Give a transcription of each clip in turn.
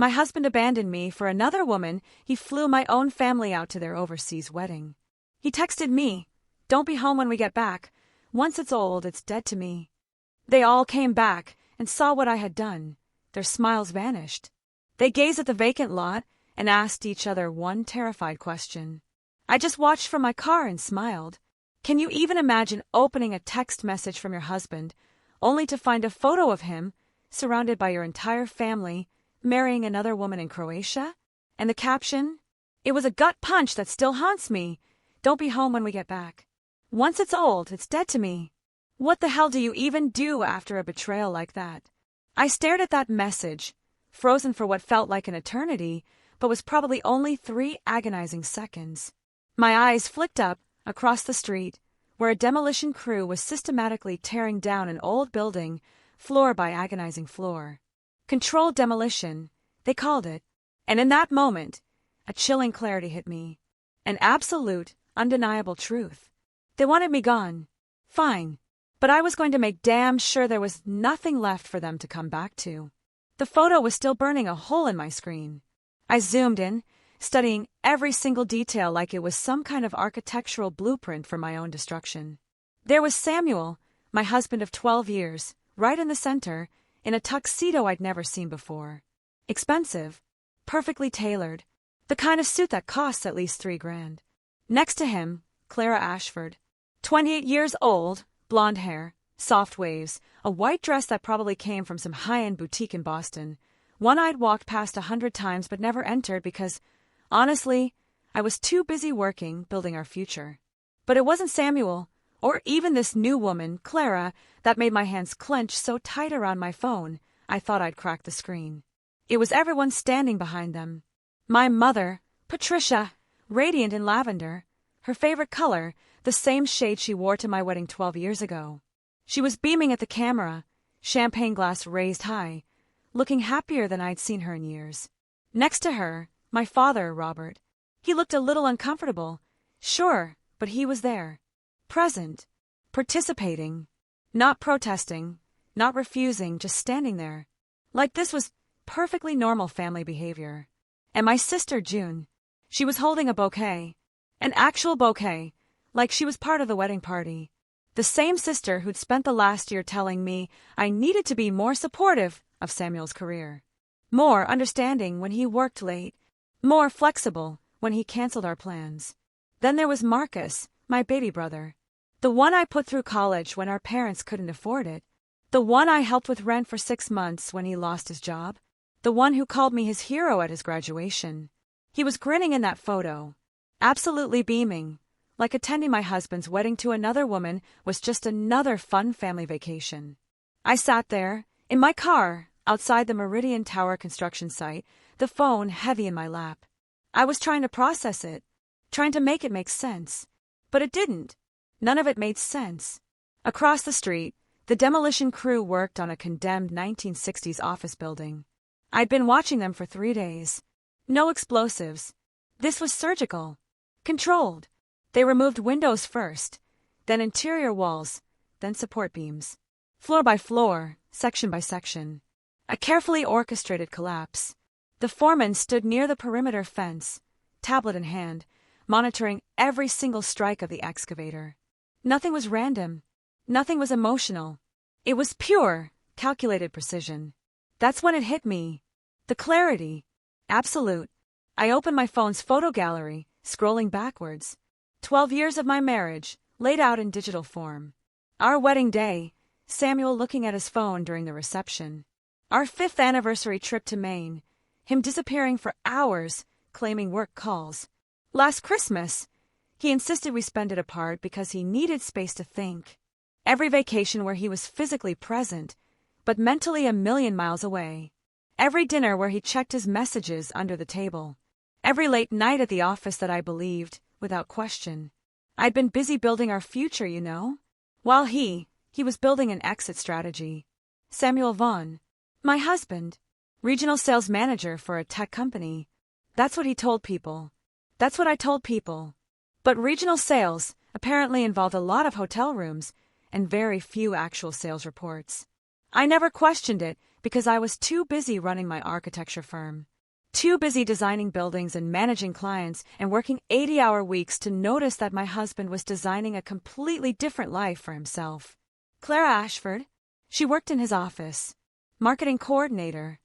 My husband abandoned me for another woman. He flew my own family out to their overseas wedding. He texted me, "Don't be home when we get back. Once it's old, it's dead to me." They all came back and saw what I had done. Their smiles vanished. They gazed at the vacant lot and asked each other one terrified question. I just watched from my car and smiled. Can you even imagine opening a text message from your husband, only to find a photo of him, surrounded by your entire family, marrying another woman in Croatia? And the caption? It was a gut punch that still haunts me. "Don't be home when we get back. Once it's old, it's dead to me." What the hell do you even do after a betrayal like that? I stared at that message, frozen for what felt like an eternity, but was probably only 3 agonizing seconds. My eyes flicked up, across the street, where a demolition crew was systematically tearing down an old building, floor by agonizing floor. Controlled demolition, they called it. And in that moment, a chilling clarity hit me. An absolute, undeniable truth. They wanted me gone. Fine. But I was going to make damn sure there was nothing left for them to come back to. The photo was still burning a hole in my screen. I zoomed in, studying every single detail like it was some kind of architectural blueprint for my own destruction. There was Samuel, my husband of 12 years, right in the center, in a tuxedo I'd never seen before. Expensive, perfectly tailored, the kind of suit that costs at least $3,000. Next to him, Clara Ashford, 28 years old, blonde hair, soft waves, a white dress that probably came from some high-end boutique in Boston, one I'd walked past 100 times but never entered because, honestly, I was too busy working, building our future. But it wasn't Samuel, or even this new woman, Clara, that made my hands clench so tight around my phone, I thought I'd crack the screen. It was everyone standing behind them. My mother, Patricia, radiant in lavender, her favorite color, the same shade she wore to my wedding 12 years ago. She was beaming at the camera, champagne glass raised high, looking happier than I'd seen her in years. Next to her, my father, Robert. He looked a little uncomfortable, sure, but he was there. Present, participating, not protesting, not refusing, just standing there. Like this was perfectly normal family behavior. And my sister, June, she was holding a bouquet, an actual bouquet, like she was part of the wedding party. The same sister who'd spent the last year telling me I needed to be more supportive of Samuel's career, more understanding when he worked late, more flexible when he canceled our plans. Then there was Marcus, my baby brother, the one I put through college when our parents couldn't afford it, the one I helped with rent for 6 months when he lost his job, the one who called me his hero at his graduation. He was grinning in that photo, absolutely beaming, like attending my husband's wedding to another woman was just another fun family vacation. I sat there, in my car, outside the Meridian Tower construction site, the phone heavy in my lap. I was trying to process it, trying to make it make sense. But it didn't. None of it made sense. Across the street, the demolition crew worked on a condemned 1960s office building. I'd been watching them for 3 days. No explosives. This was surgical. Controlled. They removed windows first, then interior walls, then support beams. Floor by floor, section by section. A carefully orchestrated collapse. The foreman stood near the perimeter fence, tablet in hand, monitoring every single strike of the excavator. Nothing was random. Nothing was emotional. It was pure, calculated precision. That's when it hit me. The clarity. Absolute. I opened my phone's photo gallery, scrolling backwards. 12 years of my marriage, laid out in digital form. Our wedding day, Samuel looking at his phone during the reception. Our 5th anniversary trip to Maine, him disappearing for hours, claiming work calls. Last Christmas, he insisted we spend it apart because he needed space to think. Every vacation where he was physically present, but mentally a million miles away. Every dinner where he checked his messages under the table. Every late night at the office that I believed, without question. I'd been busy building our future, you know. While he was building an exit strategy. Samuel Vaughn, my husband, regional sales manager for a tech company. That's what he told people. That's what I told people. But regional sales apparently involved a lot of hotel rooms and very few actual sales reports. I never questioned it because I was too busy running my architecture firm. Too busy designing buildings and managing clients and working 80-hour weeks to notice that my husband was designing a completely different life for himself. Clara Ashford. She worked in his office. Marketing coordinator.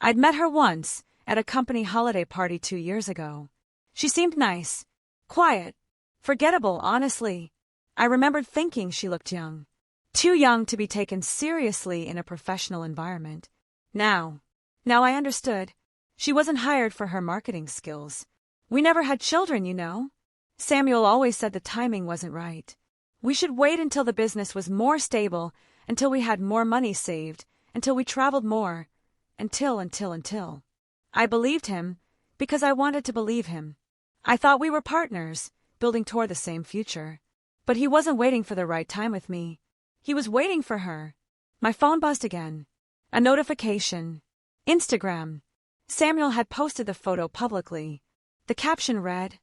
I'd met her once at a company holiday party 2 years ago. She seemed nice, quiet, forgettable, honestly. I remembered thinking she looked young. Too young to be taken seriously in a professional environment. Now I understood. She wasn't hired for her marketing skills. We never had children, you know. Samuel always said the timing wasn't right. We should wait until the business was more stable, until we had more money saved, until we traveled more, until. I believed him because I wanted to believe him. I thought we were partners, building toward the same future. But he wasn't waiting for the right time with me. He was waiting for her. My phone buzzed again. A notification. Instagram. Samuel had posted the photo publicly. The caption read,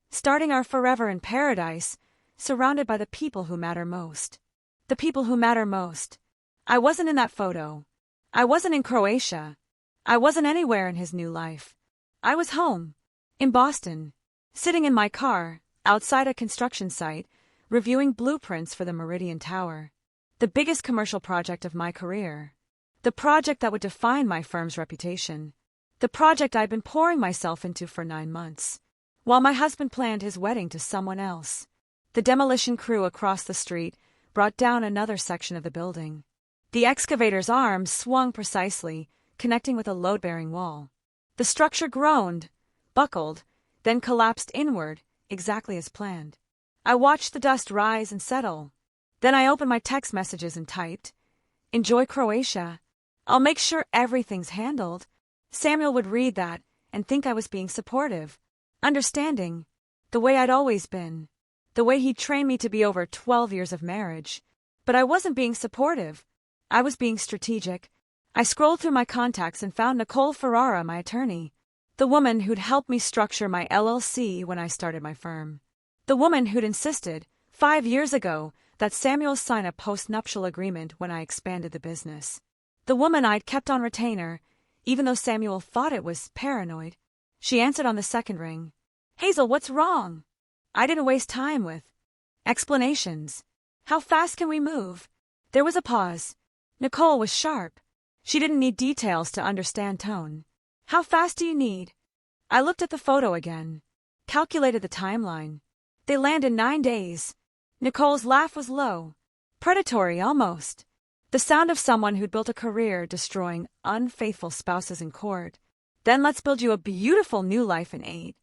"Starting our forever in paradise, surrounded by the people who matter most." The people who matter most. I wasn't in that photo. I wasn't in Croatia. I wasn't anywhere in his new life. I was home, in Boston, sitting in my car, outside a construction site, reviewing blueprints for the Meridian Tower. The biggest commercial project of my career. The project that would define my firm's reputation. The project I'd been pouring myself into for 9 months, while my husband planned his wedding to someone else. The demolition crew across the street brought down another section of the building. The excavator's arm swung precisely, connecting with a load-bearing wall. The structure groaned, buckled, then collapsed inward, exactly as planned. I watched the dust rise and settle. Then I opened my text messages and typed, "Enjoy Croatia. I'll make sure everything's handled." Samuel would read that and think I was being supportive, understanding, the way I'd always been, the way he'd trained me to be over 12 years of marriage. But I wasn't being supportive. I was being strategic. I scrolled through my contacts and found Nicole Ferrara, my attorney, the woman who'd helped me structure my LLC when I started my firm. The woman who'd insisted, 5 years ago, that Samuel sign a post-nuptial agreement when I expanded the business. The woman I'd kept on retainer, even though Samuel thought it was paranoid. She answered on the second ring. "Hazel, what's wrong?" I didn't waste time with explanations. "How fast can we move?" There was a pause. Nicole was sharp. She didn't need details to understand tone. "How fast do you need?" I looked at the photo again. Calculated the timeline. They land in 9 days. Nicole's laugh was low. Predatory, almost. The sound of someone who'd built a career destroying unfaithful spouses in court. "Then let's build you a beautiful new life in 8.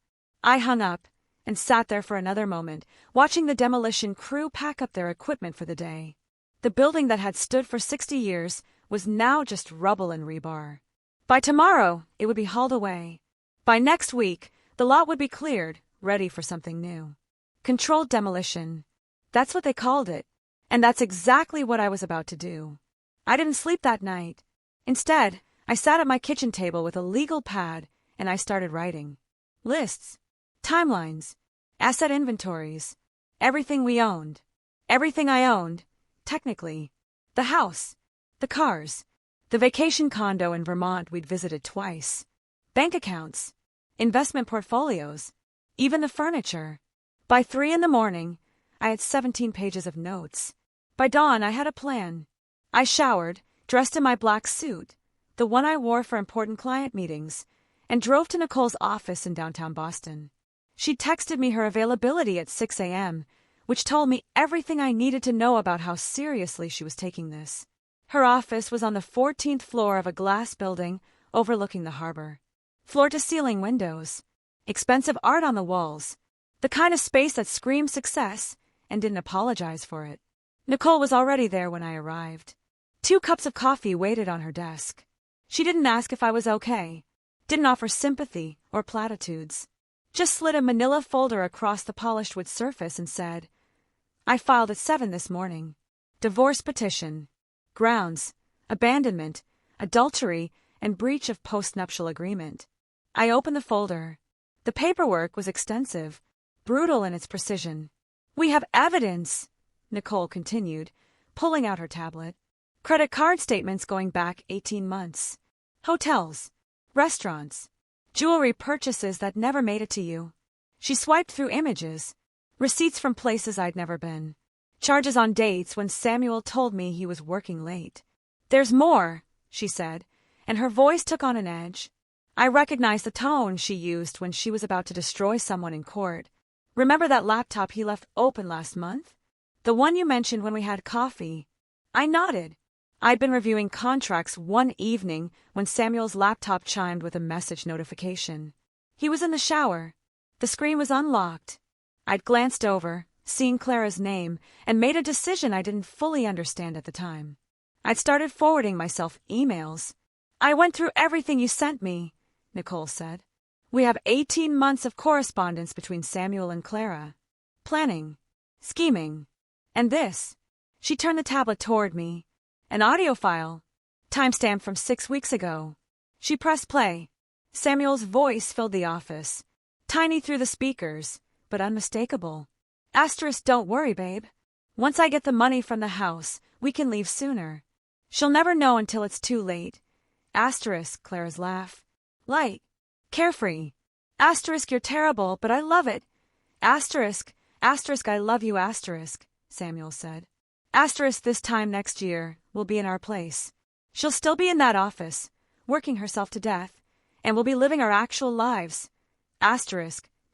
I hung up and sat there for another moment, watching the demolition crew pack up their equipment for the day. The building that had stood for 60 years was now just rubble and rebar. By tomorrow, it would be hauled away. By next week, the lot would be cleared, ready for something new. Controlled demolition. That's what they called it. And that's exactly what I was about to do. I didn't sleep that night. Instead, I sat at my kitchen table with a legal pad and I started writing. Lists. Timelines. Asset inventories. Everything we owned. Everything I owned, technically. The house. The cars. The vacation condo in Vermont we'd visited twice. Bank accounts. Investment portfolios. Even the furniture. By 3 a.m, I had 17 pages of notes. By dawn, I had a plan. I showered, dressed in my black suit, the one I wore for important client meetings, and drove to Nicole's office in downtown Boston. She'd texted me her availability at 6 a.m., which told me everything I needed to know about how seriously she was taking this. Her office was on the 14th floor of a glass building overlooking the harbor. Floor-to-ceiling windows. Expensive art on the walls. The kind of space that screamed success and didn't apologize for it. Nicole was already there when I arrived. 2 cups of coffee waited on her desk. She didn't ask if I was okay, didn't offer sympathy or platitudes. Just slid a manila folder across the polished wood surface and said, "I filed at 7 this morning. Divorce petition. Grounds, abandonment, adultery, and breach of postnuptial agreement." I opened the folder. The paperwork was extensive, brutal in its precision. "We have evidence," Nicole continued, pulling out her tablet. Credit card statements going back 18 months. Hotels. Restaurants. Jewelry purchases that never made it to you. She swiped through images. Receipts from places I'd never been. Charges on dates when Samuel told me he was working late. "There's more," she said, and her voice took on an edge. I recognized the tone she used when she was about to destroy someone in court. "Remember that laptop he left open last month? The one you mentioned when we had coffee?" I nodded. I'd been reviewing contracts one evening when Samuel's laptop chimed with a message notification. He was in the shower. The screen was unlocked. I'd glanced over, seeing Clara's name, and made a decision I didn't fully understand at the time. I'd started forwarding myself emails. "I went through everything you sent me," Nicole said. "We have 18 months of correspondence between Samuel and Clara. Planning. Scheming. And this." She turned the tablet toward me. "An audio file. Timestamp from 6 weeks ago." She pressed play. Samuel's voice filled the office. Tiny through the speakers, but unmistakable. "Don't worry, babe. Once I get the money from the house, we can leave sooner. She'll never know until it's too late." Clara's laugh. "Light. Carefree. You're terrible, but I love it." I love you, Samuel said. "This time next year will be in our place. She'll still be in that office, working herself to death, and we'll be living our actual lives."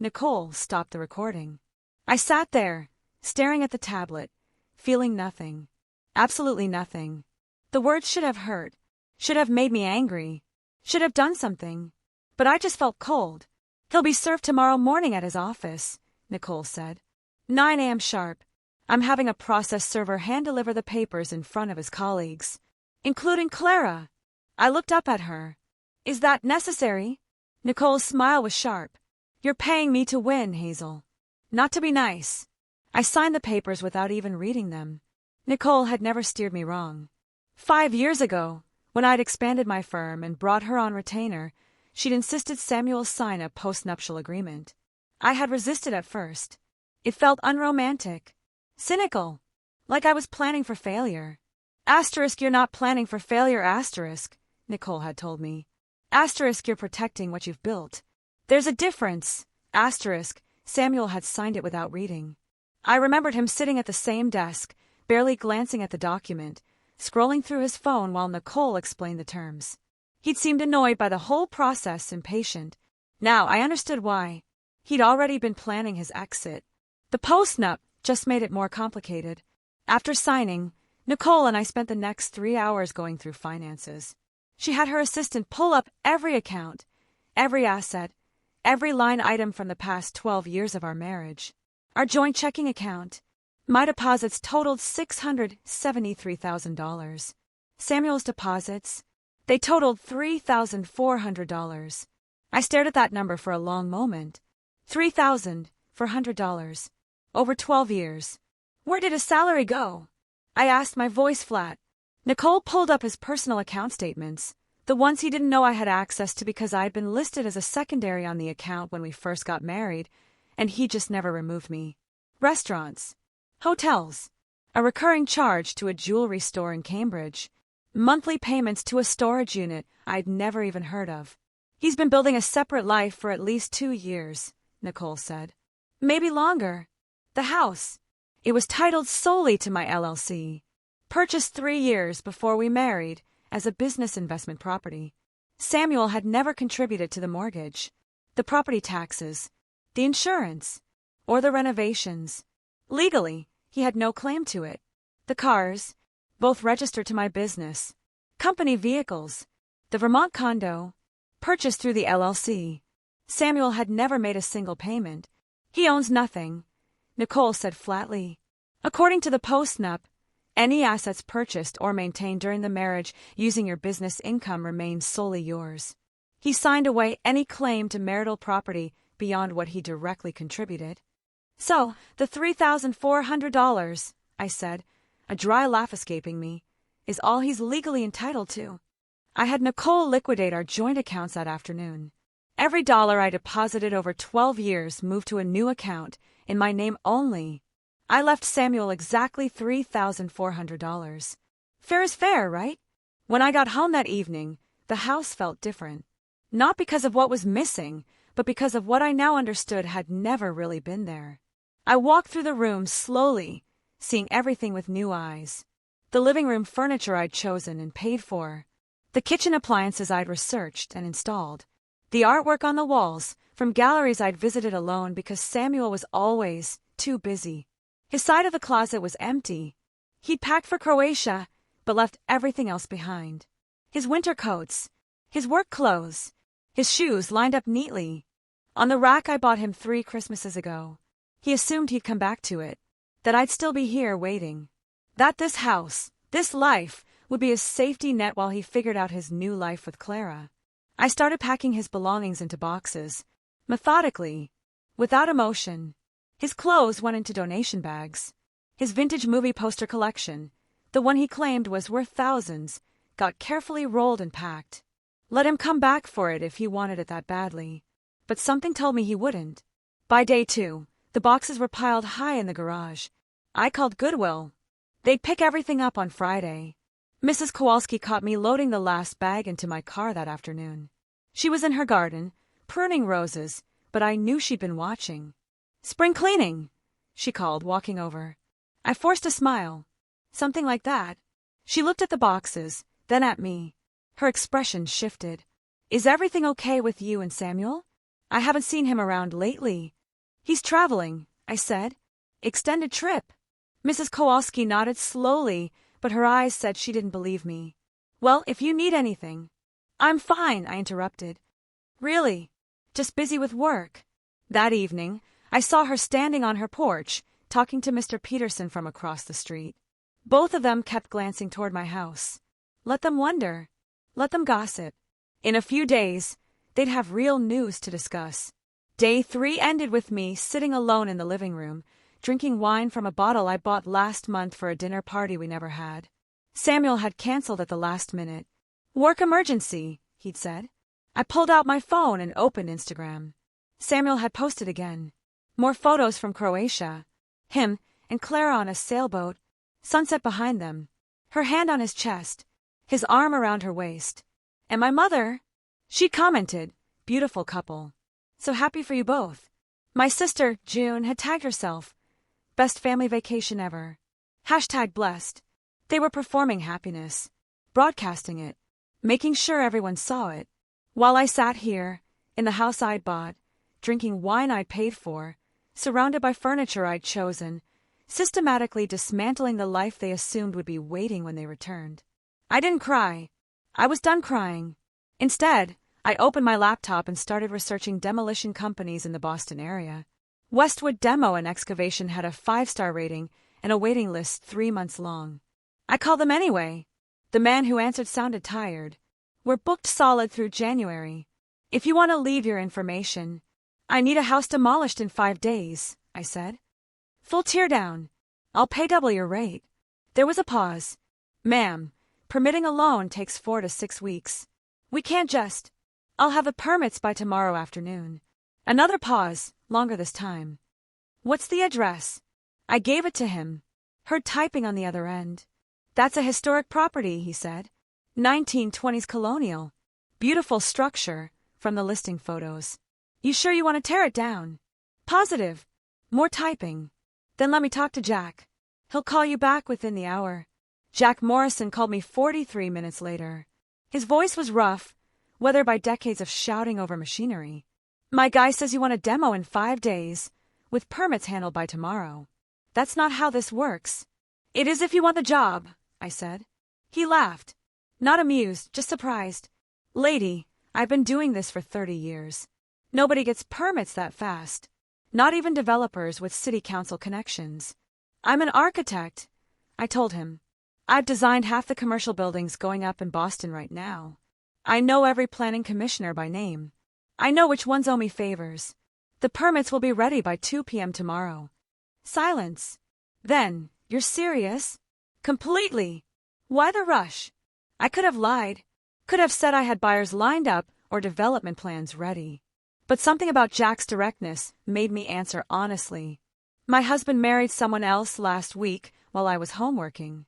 Nicole stopped the recording. I sat there, staring at the tablet, feeling nothing. Absolutely nothing. The words should have hurt, should have made me angry, should have done something. But I just felt cold. "He'll be served tomorrow morning at his office," Nicole said. 9 a.m. sharp. I'm having a process server hand-deliver the papers in front of his colleagues, including Clara. I looked up at her. "Is that necessary?" Nicole's smile was sharp. "You're paying me to win, Hazel. Not to be nice." I signed the papers without even reading them. Nicole had never steered me wrong. 5 years ago, when I'd expanded my firm and brought her on retainer, she'd insisted Samuel sign a post-nuptial agreement. I had resisted at first. It felt unromantic. Cynical. Like I was planning for failure. You're not planning for failure, Nicole had told me. You're protecting what you've built. There's a difference. Samuel had signed it without reading. I remembered him sitting at the same desk, barely glancing at the document, scrolling through his phone while Nicole explained the terms. He'd seemed annoyed by the whole process, impatient. Now I understood why. He'd already been planning his exit. The post-nup just made it more complicated. After signing, Nicole and I spent the next 3 hours going through finances. She had her assistant pull up every account, every asset, every line item from the past 12 years of our marriage. Our joint checking account. My deposits totaled $673,000. Samuel's deposits. They totaled $3,400. I stared at that number for a long moment. $3,400. Over 12 years. Where did his salary go? I asked, my voice flat. Nicole pulled up his personal account statements, the ones he didn't know I had access to because I'd been listed as a secondary on the account when we first got married, and he just never removed me. Restaurants. Hotels. A recurring charge to a jewelry store in Cambridge. Monthly payments to a storage unit I'd never even heard of. He's been building a separate life for at least 2 years, Nicole said. Maybe longer. The house. It was titled solely to my LLC. Purchased 3 years before we married as a business investment property. Samuel had never contributed to the mortgage, the property taxes, the insurance, or the renovations. Legally, he had no claim to it. The cars, both registered to my business. Company vehicles. The Vermont condo, purchased through the LLC. Samuel had never made a single payment. He owns nothing, Nicole said flatly. According to the post-nup, any assets purchased or maintained during the marriage using your business income remains solely yours. He signed away any claim to marital property beyond what he directly contributed. So, the $3,400, I said, a dry laugh escaping me, is all he's legally entitled to. I had Nicole liquidate our joint accounts that afternoon. Every dollar I deposited over 12 years moved to a new account, in my name only. I left Samuel exactly $3,400. Fair is fair, right? When I got home that evening, the house felt different. Not because of what was missing, but because of what I now understood had never really been there. I walked through the room slowly, seeing everything with new eyes. The living room furniture I'd chosen and paid for. The kitchen appliances I'd researched and installed. The artwork on the walls, from galleries I'd visited alone because Samuel was always too busy. His side of the closet was empty. He'd packed for Croatia, but left everything else behind. His winter coats, his work clothes, his shoes lined up neatly. On the rack I bought him 3 Christmases ago. He assumed he'd come back to it, that I'd still be here waiting. That this house, this life, would be his safety net while he figured out his new life with Clara. I started packing his belongings into boxes, methodically, without emotion. His clothes went into donation bags. His vintage movie poster collection, the one he claimed was worth thousands, got carefully rolled and packed. Let him come back for it if he wanted it that badly. But something told me he wouldn't. By day 2, the boxes were piled high in the garage. I called Goodwill. They'd pick everything up on Friday. Mrs. Kowalski caught me loading the last bag into my car that afternoon. She was in her garden, pruning roses, but I knew she'd been watching. "Spring cleaning," she called, walking over. I forced a smile. Something like that. She looked at the boxes, then at me. Her expression shifted. "Is everything okay with you and Samuel? I haven't seen him around lately." "He's traveling," I said. "Extended trip." Mrs. Kowalski nodded slowly, but her eyes said she didn't believe me. "Well, if you need anything." "I'm fine," I interrupted. "Really? Just busy with work." That evening, I saw her standing on her porch, talking to Mr. Peterson from across the street. Both of them kept glancing toward my house. Let them wonder. Let them gossip. In a few days, they'd have real news to discuss. Day 3 ended with me sitting alone in the living room, drinking wine from a bottle I bought last month for a dinner party we never had. Samuel had canceled at the last minute. "Work emergency," he'd said. I pulled out my phone and opened Instagram. Samuel had posted again. More photos from Croatia. Him and Clara on a sailboat, sunset behind them, her hand on his chest, his arm around her waist. "And my mother," she'd commented, "beautiful couple. So happy for you both." My sister, June, had tagged herself. "Best family vacation ever." #blessed. They were performing happiness, broadcasting it, making sure everyone saw it. While I sat here, in the house I'd bought, drinking wine I'd paid for, surrounded by furniture I'd chosen, systematically dismantling the life they assumed would be waiting when they returned. I didn't cry. I was done crying. Instead, I opened my laptop and started researching demolition companies in the Boston area. Westwood Demo and Excavation had a 5-star rating and a waiting list 3 months long. I called them anyway. The man who answered sounded tired. "We're booked solid through January. If you want to leave your information." "I need a house demolished in 5 days," I said. "Full teardown. I'll pay double your rate." There was a pause. "Ma'am, permitting a loan takes 4 to 6 weeks. We can't just. I'll have the permits by tomorrow afternoon." Another pause, longer this time. "What's the address?" I gave it to him. Heard typing on the other end. "That's a historic property," he said. 1920s colonial. Beautiful structure, from the listing photos. "You sure you want to tear it down?" "Positive." More typing. "Then let me talk to Jack. He'll call you back within the hour." Jack Morrison called me 43 minutes later. His voice was rough, weathered by decades of shouting over machinery. "My guy says you want a demo in 5 days, with permits handled by tomorrow. That's not how this works." "It is if you want the job," I said. He laughed. Not amused, just surprised. "Lady, I've been doing this for 30 years. Nobody gets permits that fast. Not even developers with city council connections. I'm an architect," I told him. "I've designed half the commercial buildings going up in Boston right now. I know every planning commissioner by name. I know which ones owe me favors. The permits will be ready by 2 p.m. tomorrow." Silence. Then, "You're serious?" "Completely." "Why the rush?" I could have lied. Could have said I had buyers lined up or development plans ready. But something about Jack's directness made me answer honestly. "My husband married someone else last week while I was home working."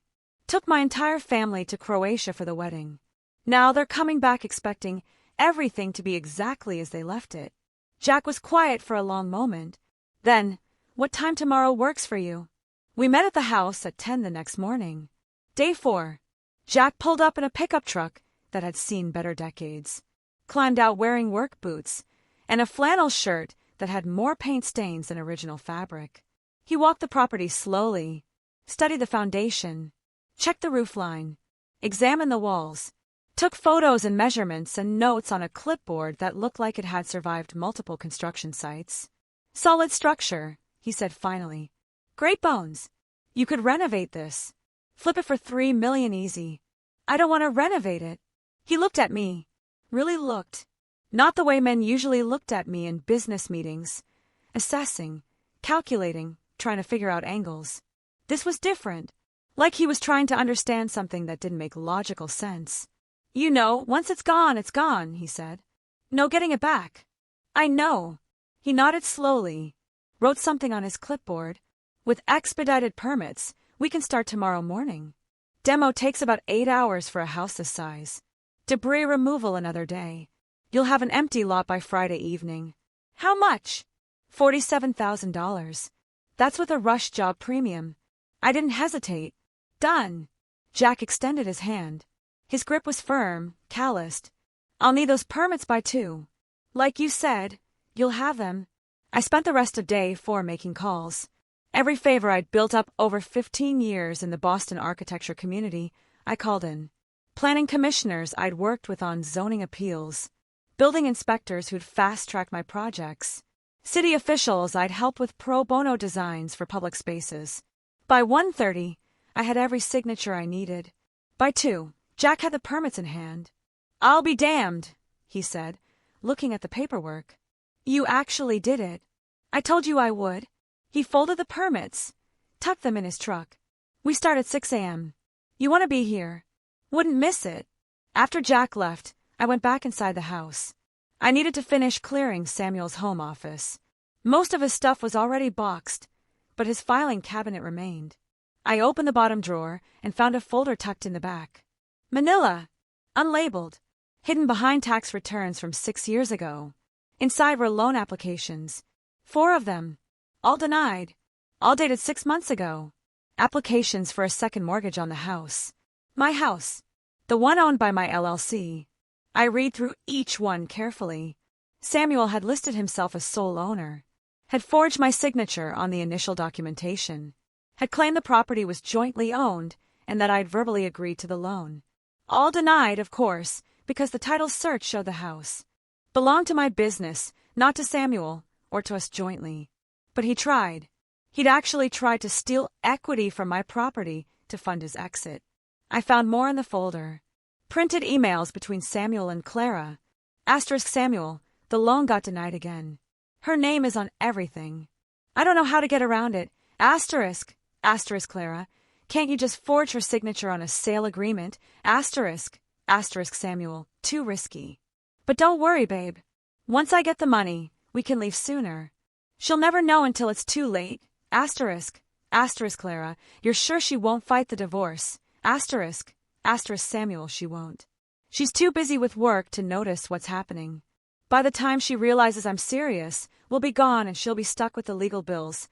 Took my entire family to Croatia for the wedding. Now they're coming back expecting everything to be exactly as they left it. Jack was quiet for a long moment. Then, what time tomorrow works for you? We met at the house at 10 the next morning. Day 4. Jack pulled up in a pickup truck that had seen better decades. Climbed out wearing work boots and a flannel shirt that had more paint stains than original fabric. He walked the property slowly, studied the foundation, checked the roofline, examined the walls, took photos and measurements and notes on a clipboard that looked like it had survived multiple construction sites. Solid structure, he said finally. Great bones. You could renovate this. Flip it for $3 million easy. I don't want to renovate it. He looked at me. Really looked. Not the way men usually looked at me in business meetings. Assessing, calculating, trying to figure out angles. This was different. Like he was trying to understand something that didn't make logical sense. You know, once it's gone, he said. No getting it back. I know. He nodded slowly, wrote something on his clipboard. With expedited permits, we can start tomorrow morning. Demo takes about 8 hours for a house this size. Debris removal another day. You'll have an empty lot by Friday evening. How much? $47,000. That's with a rush job premium. I didn't hesitate. Done. Jack extended his hand. His grip was firm, calloused. I'll need those permits by 2. Like you said, you'll have them. I spent the rest of day 4 making calls. Every favor I'd built up over 15 years in the Boston architecture community, I called in. Planning commissioners I'd worked with on zoning appeals. Building inspectors who'd fast-tracked my projects. City officials I'd helped with pro bono designs for public spaces. By 1:30, I had every signature I needed. By 2, Jack had the permits in hand. I'll be damned, he said, looking at the paperwork. You actually did it. I told you I would. He folded the permits, tucked them in his truck. We start at 6 a.m. You want to be here. Wouldn't miss it. After Jack left, I went back inside the house. I needed to finish clearing Samuel's home office. Most of his stuff was already boxed, but his filing cabinet remained. I opened the bottom drawer and found a folder tucked in the back. Manila, unlabeled, hidden behind tax returns from 6 years ago. Inside were loan applications. 4 of them. All denied. All dated 6 months ago. Applications for a second mortgage on the house. My house. The one owned by my LLC. I read through each one carefully. Samuel had listed himself as sole owner. Had forged my signature on the initial documentation. Had claimed the property was jointly owned and that I'd verbally agreed to the loan. All denied, of course, because the title search showed the house belonged to my business, not to Samuel, or to us jointly. But he tried. He'd actually tried to steal equity from my property to fund his exit. I found more in the folder. Printed emails between Samuel and Clara. Asterisk Samuel, the loan got denied again. Her name is on everything. I don't know how to get around it. Asterisk Clara. Can't you just forge her signature on a sale agreement? Asterisk Samuel, too risky. But don't worry, babe. Once I get the money, we can leave sooner. She'll never know until it's too late. Asterisk Clara, you're sure she won't fight the divorce? Asterisk Samuel, she won't. She's too busy with work to notice what's happening. By the time she realizes I'm serious, we'll be gone and she'll be stuck with the legal bills.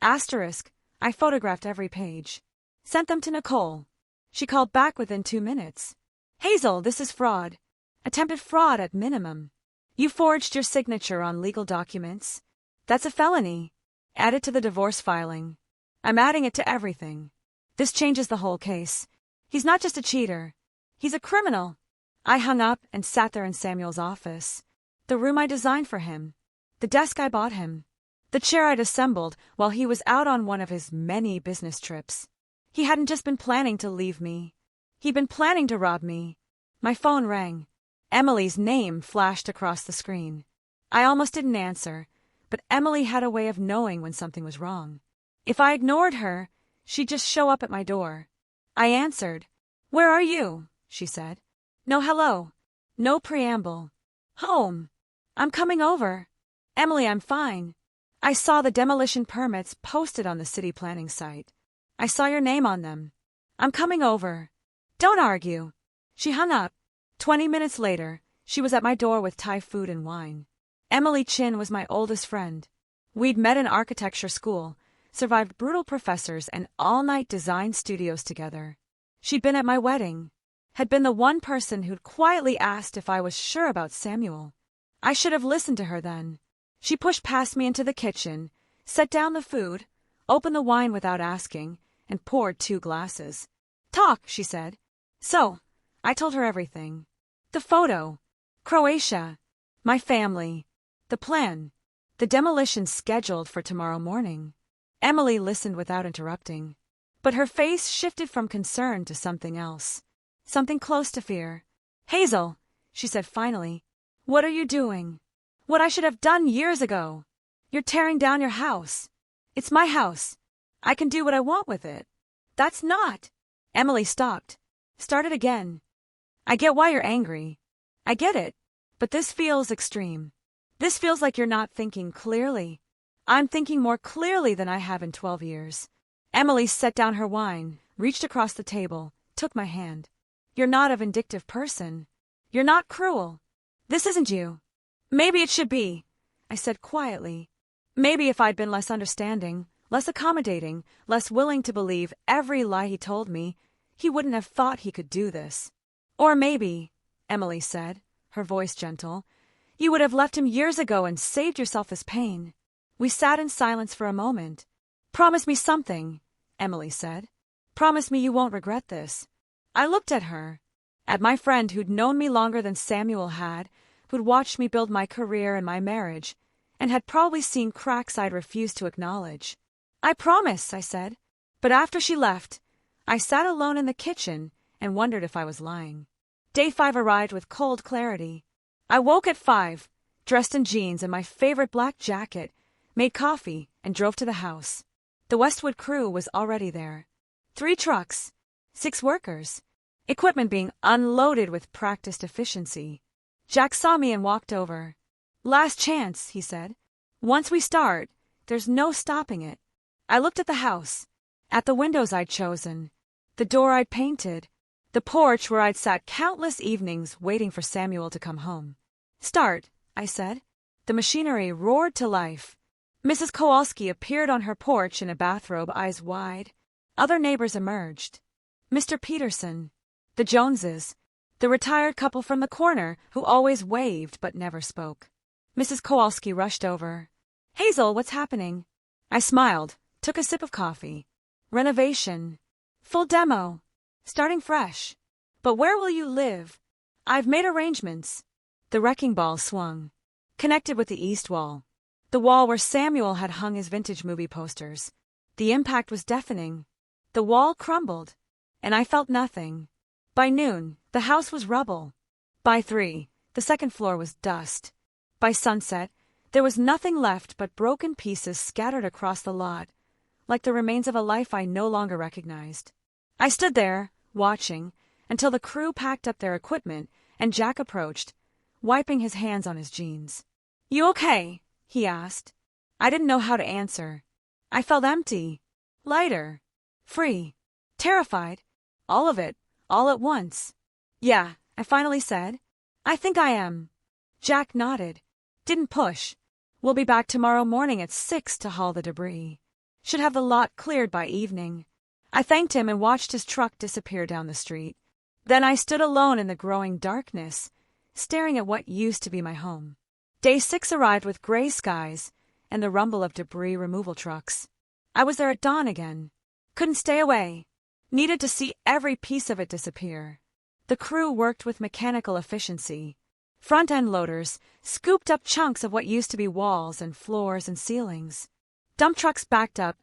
Asterisk, I photographed every page. Sent them to Nicole. She called back within 2 minutes. Hazel, this is fraud. Attempted fraud at minimum. You forged your signature on legal documents. That's a felony. Add it to the divorce filing. I'm adding it to everything. This changes the whole case. He's not just a cheater. He's a criminal. I hung up and sat there in Samuel's office. The room I designed for him. The desk I bought him. The chair I'd assembled while he was out on one of his many business trips. He hadn't just been planning to leave me. He'd been planning to rob me. My phone rang. Emily's name flashed across the screen. I almost didn't answer, but Emily had a way of knowing when something was wrong. If I ignored her, she'd just show up at my door. I answered. Where are you? She said. No hello. No preamble. Home. I'm coming over. Emily, I'm fine. I saw the demolition permits posted on the city planning site. I saw your name on them. I'm coming over. Don't argue. She hung up. 20 minutes later, she was at my door with Thai food and wine. Emily Chin was my oldest friend. We'd met in architecture school, survived brutal professors and all-night design studios together. She'd been at my wedding, had been the one person who'd quietly asked if I was sure about Samuel. I should have listened to her then. She pushed past me into the kitchen, set down the food, opened the wine without asking, and poured 2 glasses. Talk, she said. So, I told her everything. The photo, Croatia, my family, the plan, the demolition scheduled for tomorrow morning. Emily listened without interrupting, but her face shifted from concern to something else, something close to fear. Hazel, she said finally, what are you doing? What I should have done years ago. You're tearing down your house. It's my house. I can do what I want with it. That's not. Emily stopped, started again. I get why you're angry. I get it, but this feels extreme. This feels like you're not thinking clearly. I'm thinking more clearly than I have in 12 years. Emily set down her wine, reached across the table, took my hand. You're not a vindictive person. You're not cruel. This isn't you. Maybe it should be, I said quietly. Maybe if I'd been less understanding, less accommodating, less willing to believe every lie he told me, he wouldn't have thought he could do this. Or maybe, Emily said, her voice gentle, you would have left him years ago and saved yourself this pain. We sat in silence for a moment. Promise me something, Emily said. Promise me you won't regret this. I looked at her, at my friend who'd known me longer than Samuel had, who'd watched me build my career and my marriage, and had probably seen cracks I'd refused to acknowledge. I promise, I said. But after she left, I sat alone in the kitchen and wondered if I was lying. Day 5 arrived with cold clarity. I woke at 5, dressed in jeans and my favorite black jacket, made coffee, and drove to the house. The Westwood crew was already there. 3 trucks, 6 workers, equipment being unloaded with practiced efficiency. Jack saw me and walked over. Last chance, he said. Once we start, there's no stopping it. I looked at the house, at the windows I'd chosen, the door I'd painted, the porch where I'd sat countless evenings waiting for Samuel to come home. Start, I said. The machinery roared to life. Mrs. Kowalski appeared on her porch in a bathrobe, eyes wide. Other neighbors emerged. Mr. Peterson, the Joneses, the retired couple from the corner who always waved but never spoke. Mrs. Kowalski rushed over. Hazel, what's happening? I smiled, took a sip of coffee. Renovation. Full demo. Starting fresh. But where will you live? I've made arrangements. The wrecking ball swung, connected with the east wall, the wall where Samuel had hung his vintage movie posters. The impact was deafening. The wall crumbled, and I felt nothing. By noon, the house was rubble. By 3, the second floor was dust. By sunset, there was nothing left but broken pieces scattered across the lot, like the remains of a life I no longer recognized. I stood there, watching, until the crew packed up their equipment and Jack approached, wiping his hands on his jeans. You okay? He asked. I didn't know how to answer. I felt empty, lighter, free, terrified, all of it, all at once. Yeah, I finally said. I think I am. Jack nodded. Didn't push. We'll be back tomorrow morning at 6 to haul the debris. Should have the lot cleared by evening. I thanked him and watched his truck disappear down the street. Then I stood alone in the growing darkness, staring at what used to be my home. Day 6 arrived with gray skies and the rumble of debris removal trucks. I was there at dawn again. Couldn't stay away. Needed to see every piece of it disappear. The crew worked with mechanical efficiency. Front-end loaders scooped up chunks of what used to be walls and floors and ceilings. Dump trucks backed up,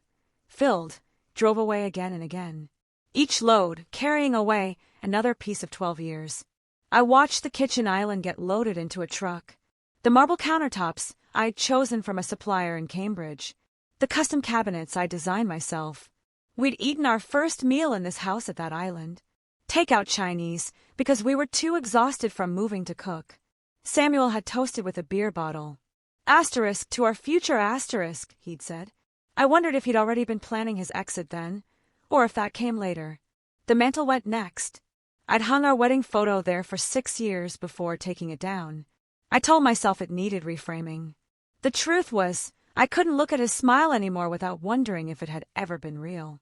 filled, drove away again and again. Each load carrying away another piece of 12 years. I watched the kitchen island get loaded into a truck. The marble countertops I'd chosen from a supplier in Cambridge. The custom cabinets I designed myself. We'd eaten our first meal in this house at that island. Takeout Chinese, because we were too exhausted from moving to cook. Samuel had toasted with a beer bottle. Asterisk to our future asterisk, he'd said. I wondered if he'd already been planning his exit then, or if that came later. The mantel went next. I'd hung our wedding photo there for 6 years before taking it down. I told myself it needed reframing. The truth was, I couldn't look at his smile anymore without wondering if it had ever been real.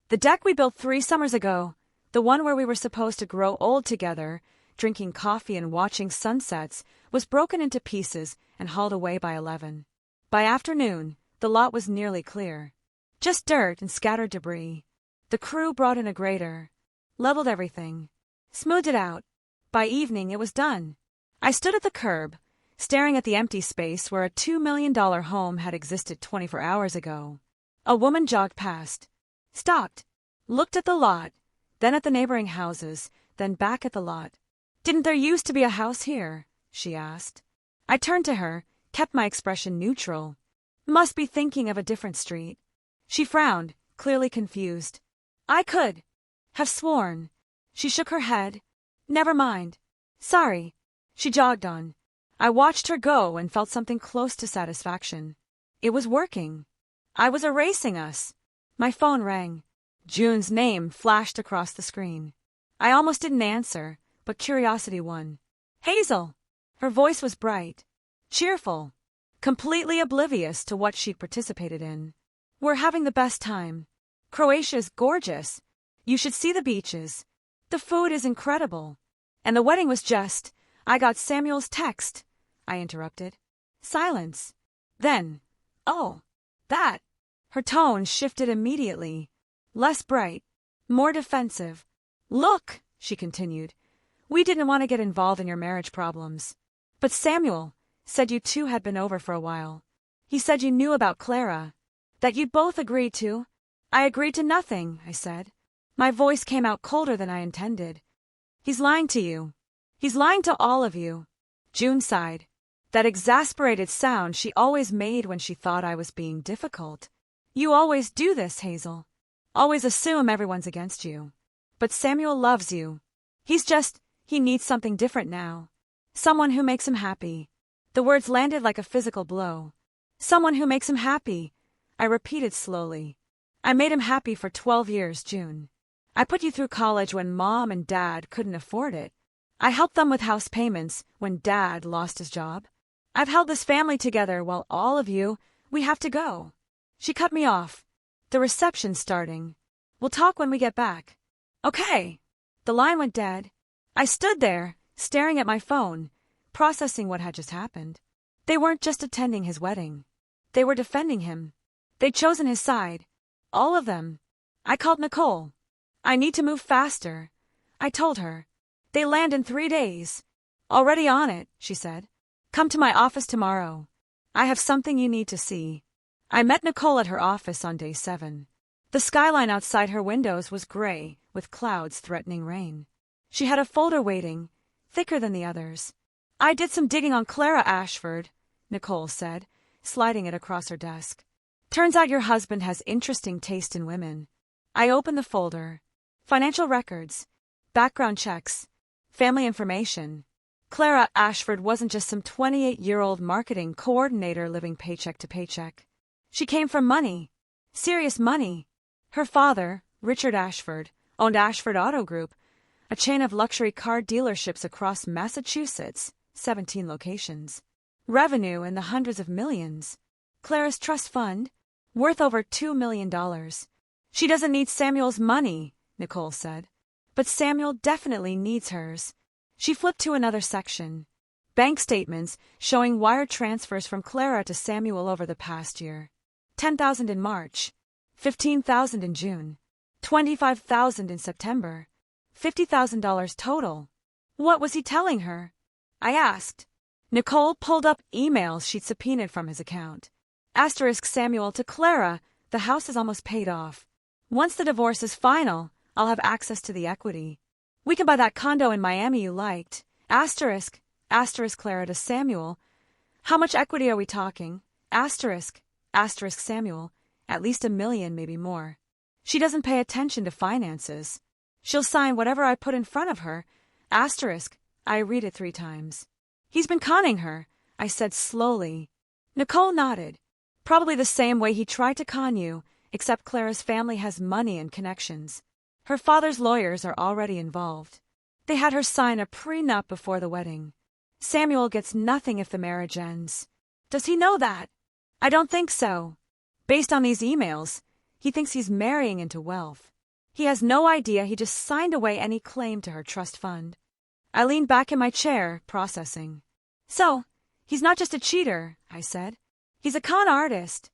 The deck we built 3 summers ago, the one where we were supposed to grow old together, drinking coffee and watching sunsets, was broken into pieces and hauled away by 11. By afternoon, the lot was nearly clear. Just dirt and scattered debris. The crew brought in a grader, leveled everything, smoothed it out. By evening, it was done. I stood at the curb, staring at the empty space where a $2 million home had existed 24 hours ago. A woman jogged past, stopped, looked at the lot, then at the neighboring houses, then back at the lot. "Didn't there used to be a house here?" she asked. I turned to her, kept my expression neutral. "Must be thinking of a different street." She frowned, clearly confused. "I could have sworn." She shook her head. "Never mind. Sorry." She jogged on. I watched her go and felt something close to satisfaction. It was working. I was erasing us. My phone rang. June's name flashed across the screen. I almost didn't answer, but curiosity won. "Hazel!" Her voice was bright, cheerful, completely oblivious to what she'd participated in. "We're having the best time. Croatia's gorgeous. You should see the beaches. The food is incredible. And the wedding was just... I got Samuel's text," I interrupted. Silence. Then, "Oh, that." Her tone shifted immediately. Less bright, more defensive. "Look," she continued, "we didn't want to get involved in your marriage problems. But Samuel said you two had been over for a while. He said you knew about Clara, that you'd both agreed to." "I agreed to nothing," I said. My voice came out colder than I intended. "He's lying to you. He's lying to all of you." June sighed. That exasperated sound she always made when she thought I was being difficult. "You always do this, Hazel. Always assume everyone's against you. But Samuel loves you. He needs something different now. Someone who makes him happy." The words landed like a physical blow. "Someone who makes him happy," I repeated slowly. "I made him happy for 12 years, June. I put you through college when Mom and Dad couldn't afford it. I helped them with house payments when Dad lost his job. I've held this family together while all of you, we have to go." She cut me off. "The reception's starting. We'll talk when we get back." "Okay." The line went dead. I stood there, staring at my phone, processing what had just happened. They weren't just attending his wedding. They were defending him. They'd chosen his side. All of them. I called Nicole. "I need to move faster," I told her. "They land in 3 days." "Already on it," she said. "Come to my office tomorrow. I have something you need to see." I met Nicole at her office on day 7. The skyline outside her windows was gray, with clouds threatening rain. She had a folder waiting, thicker than the others. "I did some digging on Clara Ashford," Nicole said, sliding it across her desk. "Turns out your husband has interesting taste in women." I opened the folder. Financial records, background checks, family information. Clara Ashford wasn't just some 28-year-old marketing coordinator living paycheck to paycheck. She came from money, serious money. Her father, Richard Ashford, owned Ashford Auto Group, a chain of luxury car dealerships across Massachusetts, 17 locations. Revenue in the hundreds of millions. Clara's trust fund, worth over $2 million. "She doesn't need Samuel's money," Nicole said. "But Samuel definitely needs hers." She flipped to another section. Bank statements showing wire transfers from Clara to Samuel over the past year. $10,000 in March, $15,000 in June, $25,000 in September, $50,000 total. What was he telling her? I asked. Nicole pulled up emails she'd subpoenaed from his account. Asterisk Samuel to Clara, "The house is almost paid off. Once the divorce is final, I'll have access to the equity. We can buy that condo in Miami you liked. Asterisk Clara to Samuel. How much equity are we talking? Asterisk Samuel. At least $1 million, maybe more. She doesn't pay attention to finances. She'll sign whatever I put in front of her. Asterisk. I read it 3 times. He's been conning her, I said slowly. Nicole nodded. Probably the same way he tried to con you, except Clara's family has money and connections. Her father's lawyers are already involved. They had her sign a prenup before the wedding. Samuel gets nothing if the marriage ends. Does he know that? I don't think so. Based on these emails, he thinks he's marrying into wealth. He has no idea he just signed away any claim to her trust fund. I leaned back in my chair, processing. So, he's not just a cheater, I said. He's a con artist.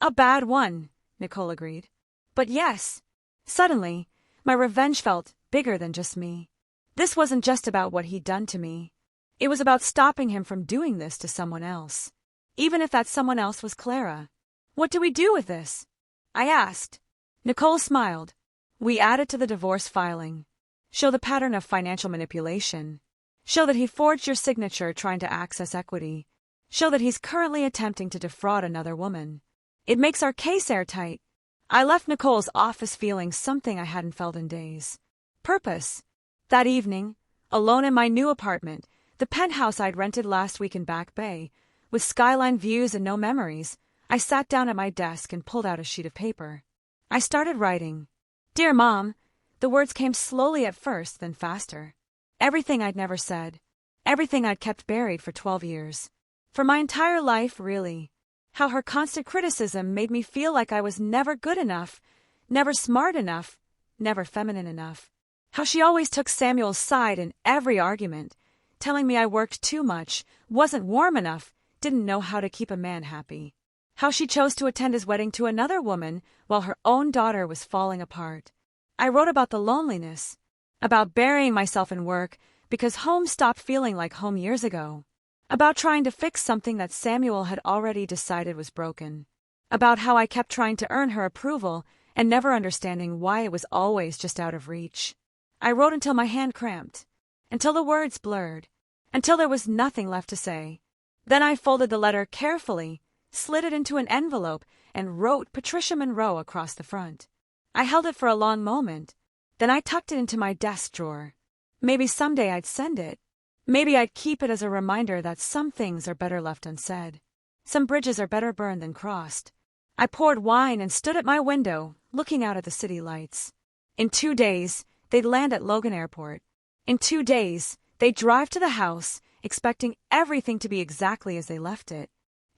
A bad one, Nicole agreed. But yes. Suddenly, my revenge felt bigger than just me. This wasn't just about what he'd done to me. It was about stopping him from doing this to someone else. Even if that someone else was Clara. What do we do with this? I asked. Nicole smiled. We add it to the divorce filing. Show the pattern of financial manipulation. Show that he forged your signature trying to access equity. Show that he's currently attempting to defraud another woman. It makes our case airtight. I left Nicole's office feeling something I hadn't felt in days. Purpose. That evening, alone in my new apartment, the penthouse I'd rented last week in Back Bay, with skyline views and no memories, I sat down at my desk and pulled out a sheet of paper. I started writing. Dear Mom, the words came slowly at first, then faster. Everything I'd never said. Everything I'd kept buried for 12 years. For my entire life, really. How her constant criticism made me feel like I was never good enough, never smart enough, never feminine enough. How she always took Samuel's side in every argument, telling me I worked too much, wasn't warm enough, didn't know how to keep a man happy. How she chose to attend his wedding to another woman while her own daughter was falling apart. I wrote about the loneliness, about burying myself in work because home stopped feeling like home years ago, about trying to fix something that Samuel had already decided was broken, about how I kept trying to earn her approval and never understanding why it was always just out of reach. I wrote until my hand cramped, until the words blurred, until there was nothing left to say. Then I folded the letter carefully, slid it into an envelope, and wrote Patricia Monroe across the front. I held it for a long moment. Then I tucked it into my desk drawer. Maybe someday I'd send it. Maybe I'd keep it as a reminder that some things are better left unsaid. Some bridges are better burned than crossed. I poured wine and stood at my window, looking out at the city lights. In 2 days, they'd land at Logan Airport. In 2 days, they'd drive to the house, expecting everything to be exactly as they left it.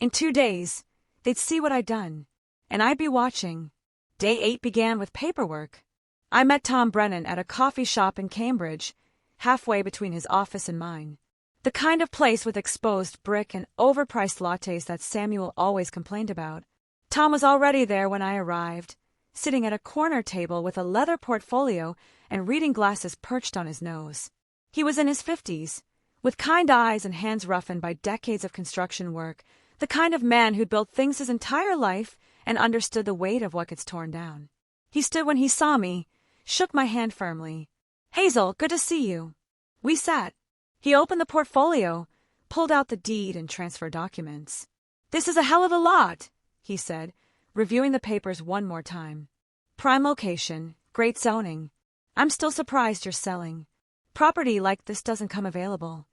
In 2 days, they'd see what I'd done, and I'd be watching. Day 8 began with paperwork. I met Tom Brennan at a coffee shop in Cambridge, halfway between his office and mine. The kind of place with exposed brick and overpriced lattes that Samuel always complained about. Tom was already there when I arrived, sitting at a corner table with a leather portfolio and reading glasses perched on his nose. He was in his 50s, with kind eyes and hands roughened by decades of construction work, the kind of man who'd built things his entire life and understood the weight of what gets torn down. He stood when he saw me, shook my hand firmly. Hazel, good to see you. We sat. He opened the portfolio, pulled out the deed and transfer documents. This is a hell of a lot, he said, reviewing the papers one more time. Prime location, great zoning. I'm still surprised you're selling. Property like this doesn't come available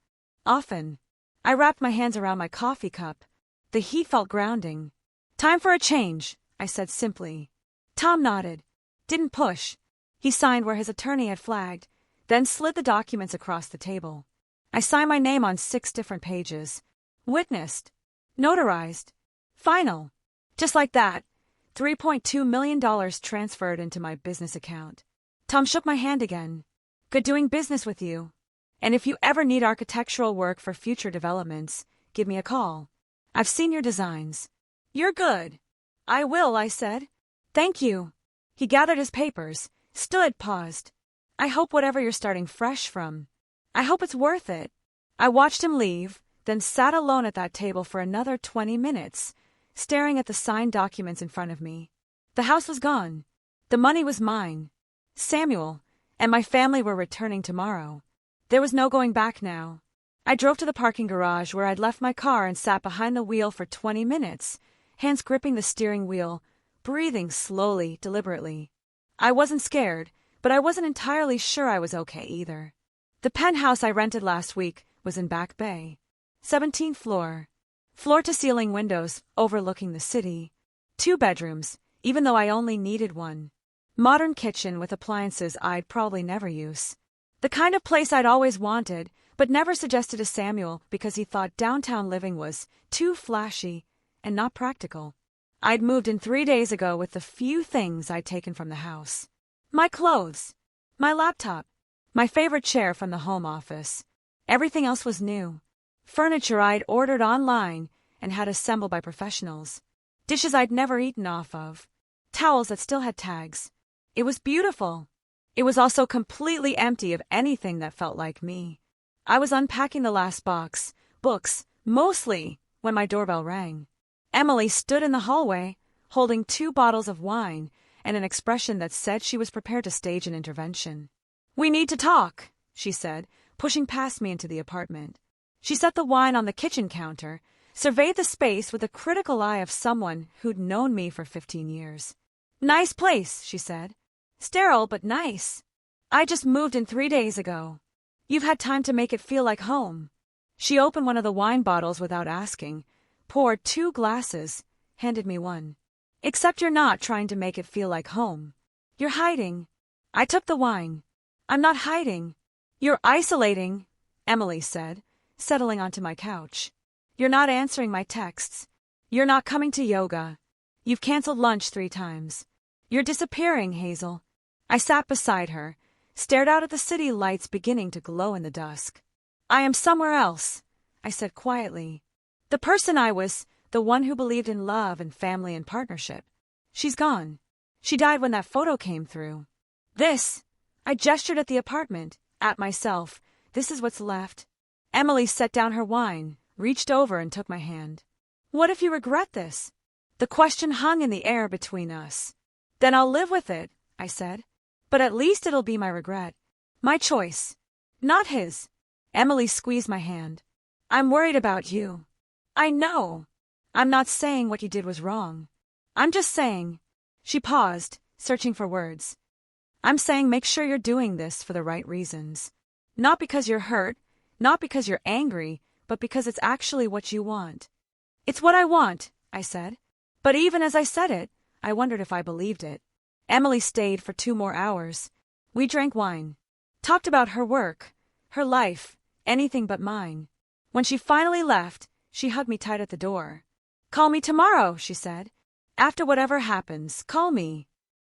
often. I wrapped my hands around my coffee cup. The heat felt grounding. Time for a change, I said simply. Tom nodded. Didn't push. He signed where his attorney had flagged, then slid the documents across the table. I signed my name on 6 different pages. Witnessed. Notarized. Final. Just like that, $3.2 million transferred into my business account. Tom shook my hand again. Good doing business with you. And if you ever need architectural work for future developments, give me a call. I've seen your designs. You're good. I will, I said. Thank you. He gathered his papers, stood, paused. I hope whatever you're starting fresh from, I hope it's worth it. I watched him leave, then sat alone at that table for another 20 minutes, staring at the signed documents in front of me. The house was gone. The money was mine. Samuel and my family were returning tomorrow. There was no going back now. I drove to the parking garage where I'd left my car and sat behind the wheel for 20 minutes, hands gripping the steering wheel, breathing slowly, deliberately. I wasn't scared, but I wasn't entirely sure I was okay either. The penthouse I rented last week was in Back Bay. 17th floor. Floor-to-ceiling windows overlooking the city. 2 bedrooms, even though I only needed one. Modern kitchen with appliances I'd probably never use. The kind of place I'd always wanted, but never suggested to Samuel because he thought downtown living was too flashy and not practical. I'd moved in 3 days ago with the few things I'd taken from the house. My clothes, my laptop, my favorite chair from the home office. Everything else was new. Furniture I'd ordered online and had assembled by professionals. Dishes I'd never eaten off of. Towels that still had tags. It was beautiful. It was also completely empty of anything that felt like me. I was unpacking the last box, books, mostly, when my doorbell rang. Emily stood in the hallway, holding 2 bottles of wine and an expression that said she was prepared to stage an intervention. "We need to talk," she said, pushing past me into the apartment. She set the wine on the kitchen counter, surveyed the space with the critical eye of someone who'd known me for 15 years. "Nice place," she said. "Sterile, but nice. I just moved in 3 days ago. You've had time to make it feel like home." She opened one of the wine bottles without asking, poured 2 glasses, handed me one. "Except you're not trying to make it feel like home. You're hiding." I took the wine. "I'm not hiding. You're isolating," Emily said, settling onto my couch. "You're not answering my texts. You're not coming to yoga. You've canceled lunch 3 times. You're disappearing, Hazel." I sat beside her, stared out at the city lights beginning to glow in the dusk. "I am somewhere else," I said quietly. "The person I was, the one who believed in love and family and partnership. She's gone. She died when that photo came through. This," I gestured at the apartment, at myself, "this is what's left." Emily set down her wine, reached over and took my hand. "What if you regret this?" The question hung in the air between us. "Then I'll live with it," I said. "But at least it'll be my regret. My choice. Not his." Emily squeezed my hand. "I'm worried about you." "I know. I'm not saying what you did was wrong. I'm just saying." She paused, searching for words. "I'm saying make sure you're doing this for the right reasons. Not because you're hurt, not because you're angry, but because it's actually what you want." "It's what I want," I said. But even as I said it, I wondered if I believed it. Emily stayed for 2 more hours. We drank wine, talked about her work, her life, anything but mine. When she finally left, she hugged me tight at the door. "Call me tomorrow," she said. "After whatever happens, call me."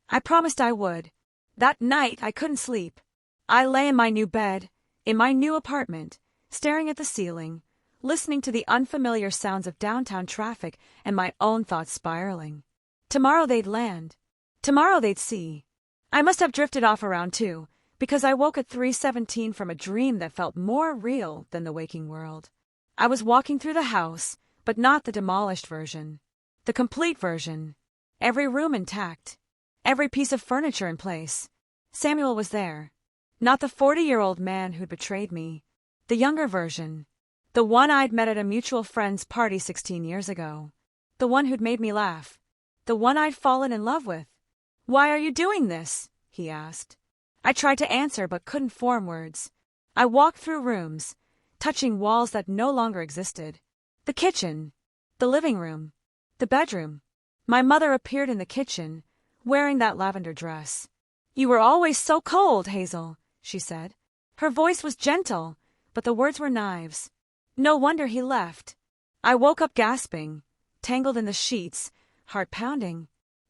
I promised I would. That night, I couldn't sleep. I lay in my new bed, in my new apartment, staring at the ceiling, listening to the unfamiliar sounds of downtown traffic and my own thoughts spiraling. Tomorrow they'd land. Tomorrow they'd see. I must have drifted off around 2, because I woke at 3:17 from a dream that felt more real than the waking world. I was walking through the house, but not the demolished version. The complete version. Every room intact. Every piece of furniture in place. Samuel was there. Not the 40-year-old man who'd betrayed me. The younger version. The one I'd met at a mutual friend's party 16 years ago. The one who'd made me laugh. The one I'd fallen in love with. "Why are you doing this?" he asked. I tried to answer but couldn't form words. I walked through rooms, touching walls that no longer existed. The kitchen. The living room. The bedroom. My mother appeared in the kitchen, wearing that lavender dress. "You were always so cold, Hazel," she said. Her voice was gentle, but the words were knives. No wonder he left. I woke up gasping, tangled in the sheets, heart pounding.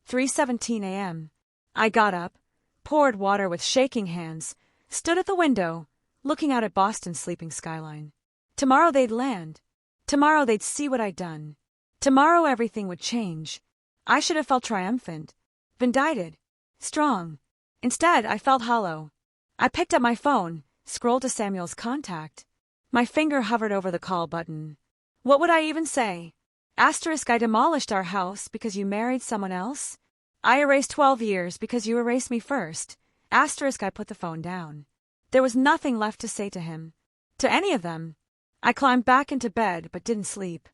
3:17 a.m. I got up, poured water with shaking hands, stood at the window, looking out at Boston's sleeping skyline. Tomorrow they'd land. Tomorrow they'd see what I'd done. Tomorrow everything would change. I should have felt triumphant, vindicated, strong. Instead, I felt hollow. I picked up my phone, scrolled to Samuel's contact. My finger hovered over the call button. What would I even say? Asterisk, I demolished our house because you married someone else? I erased 12 years because you erased me first. Asterisk, I put the phone down. There was nothing left to say to him. To any of them. I climbed back into bed but didn't sleep.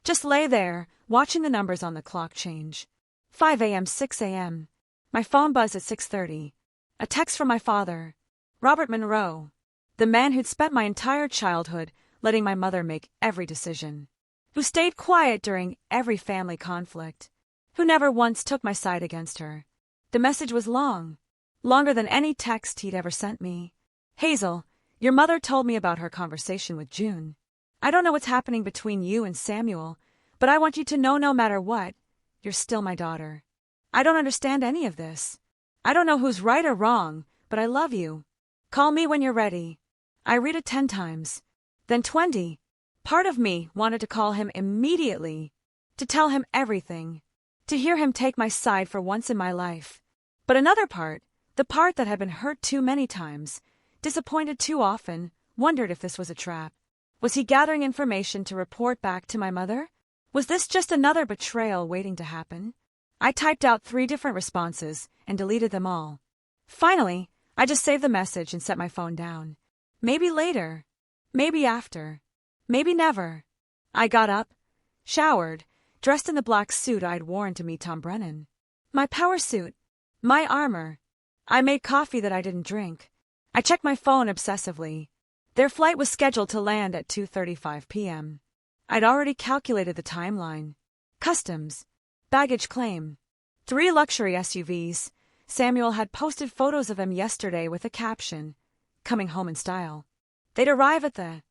Just lay there, watching the numbers on the clock change. 5 a.m., 6 a.m. My phone buzzed at 6:30. A text from my father. Robert Monroe. The man who'd spent my entire childhood letting my mother make every decision. Who stayed quiet during every family conflict. Who never once took my side against her. The message was long. Longer than any text he'd ever sent me. Hazel, your mother told me about her conversation with June. I don't know what's happening between you and Samuel, but I want you to know no matter what, you're still my daughter. I don't understand any of this. I don't know who's right or wrong, but I love you. Call me when you're ready. I read it 10 times. Then 20. Part of me wanted to call him immediately, to tell him everything, to hear him take my side for once in my life. But another part, the part that had been hurt too many times, disappointed too often, wondered if this was a trap. Was he gathering information to report back to my mother? Was this just another betrayal waiting to happen? I typed out 3 different responses and deleted them all. Finally, I just saved the message and set my phone down. Maybe later. Maybe after. Maybe never. I got up, showered, dressed in the black suit I'd worn to meet Tom Brennan. My power suit. My armor. I made coffee that I didn't drink. I checked my phone obsessively. Their flight was scheduled to land at 2:35 p.m. I'd already calculated the timeline. Customs. Baggage claim. 3 luxury SUVs. Samuel had posted photos of them yesterday with a caption, "Coming home in style." They'd arrive at the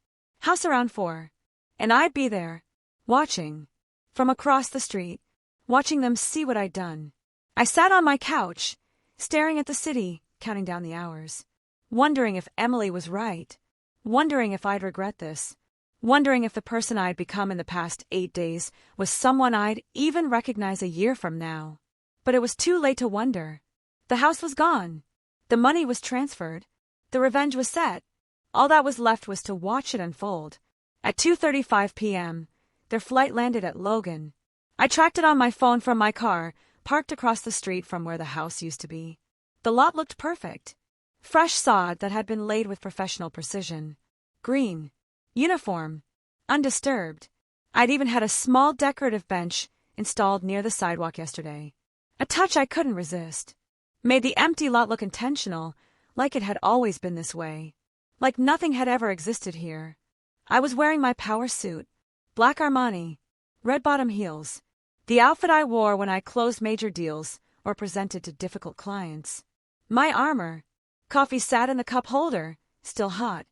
house around 4, and I'd be there, watching, from across the street, watching them see what I'd done. I sat on my couch, staring at the city, counting down the hours, wondering if Emily was right, wondering if I'd regret this, wondering if the person I'd become in the past 8 days was someone I'd even recognize a year from now. But it was too late to wonder. The house was gone. The money was transferred. The revenge was set. All that was left was to watch it unfold. At 2:35 p.m., their flight landed at Logan. I tracked it on my phone from my car, parked across the street from where the house used to be. The lot looked perfect. Fresh sod that had been laid with professional precision. Green. Uniform. Undisturbed. I'd even had a small decorative bench installed near the sidewalk yesterday. A touch I couldn't resist. Made the empty lot look intentional, like it had always been this way. Like nothing had ever existed here. I was wearing my power suit. Black Armani. Red bottom heels. The outfit I wore when I closed major deals or presented to difficult clients. My armor. Coffee sat in the cup holder, still hot.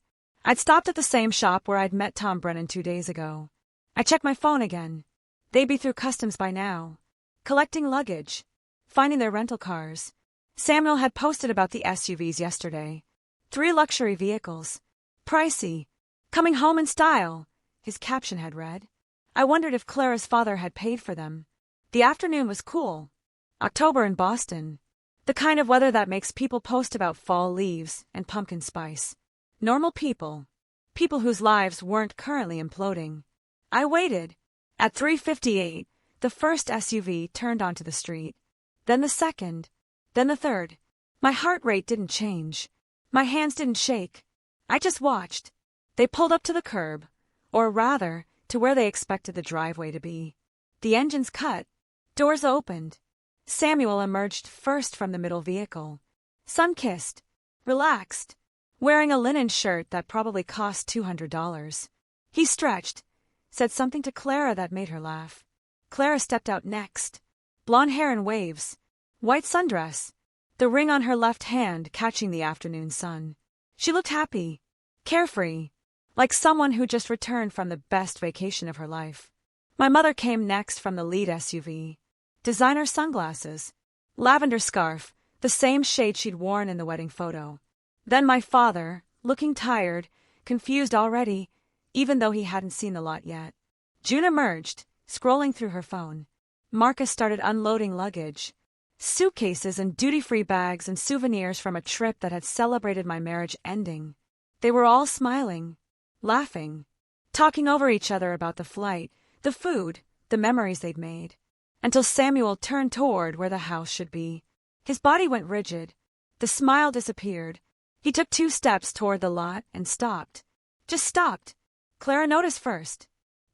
I'd stopped at the same shop where I'd met Tom Brennan 2 days ago. I checked my phone again. They'd be through customs by now. Collecting luggage. Finding their rental cars. Samuel had posted about the SUVs yesterday. 3 luxury vehicles. Pricey. Coming home in style, his caption had read. I wondered if Clara's father had paid for them. The afternoon was cool. October in Boston. The kind of weather that makes people post about fall leaves and pumpkin spice. Normal people. People whose lives weren't currently imploding. I waited. At 3:58, the first SUV turned onto the street. Then the second. Then the third. My heart rate didn't change. My hands didn't shake. I just watched. They pulled up to the curb, or rather, to where they expected the driveway to be. The engines cut. Doors opened. Samuel emerged first from the middle vehicle. Sun-kissed. Relaxed. Wearing a linen shirt that probably cost $200. He stretched. Said something to Clara that made her laugh. Clara stepped out next. Blonde hair in waves. White sundress. The ring on her left hand catching the afternoon sun. She looked happy. Carefree. Like someone who just returned from the best vacation of her life. My mother came next from the lead SUV. Designer sunglasses. Lavender scarf, the same shade she'd worn in the wedding photo. Then my father, looking tired, confused already, even though he hadn't seen the lot yet. June emerged, scrolling through her phone. Marcus started unloading luggage. Suitcases and duty-free bags and souvenirs from a trip that had celebrated my marriage ending. They were all smiling, laughing, talking over each other about the flight, the food, the memories they'd made. Until Samuel turned toward where the house should be. His body went rigid. The smile disappeared. He took 2 steps toward the lot and stopped. Just stopped. Clara noticed first.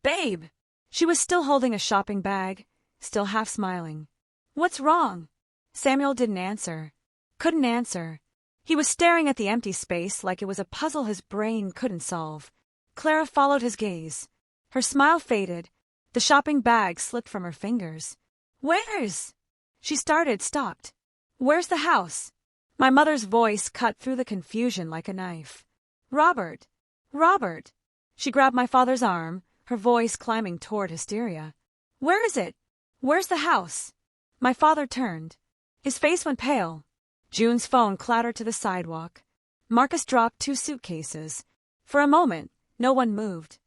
"Babe!" She was still holding a shopping bag, still half smiling. "What's wrong?" Samuel didn't answer. Couldn't answer. He was staring at the empty space like it was a puzzle his brain couldn't solve. Clara followed his gaze. Her smile faded. The shopping bag slipped from her fingers. "Where's?" She started, stopped. Where's the house? My mother's voice cut through the confusion like a knife. Robert! Robert! She grabbed my father's arm, her voice climbing toward hysteria. Where is it? Where's the house? My father turned. His face went pale. June's phone clattered to the sidewalk. Marcus dropped 2 suitcases. For a moment, no one moved.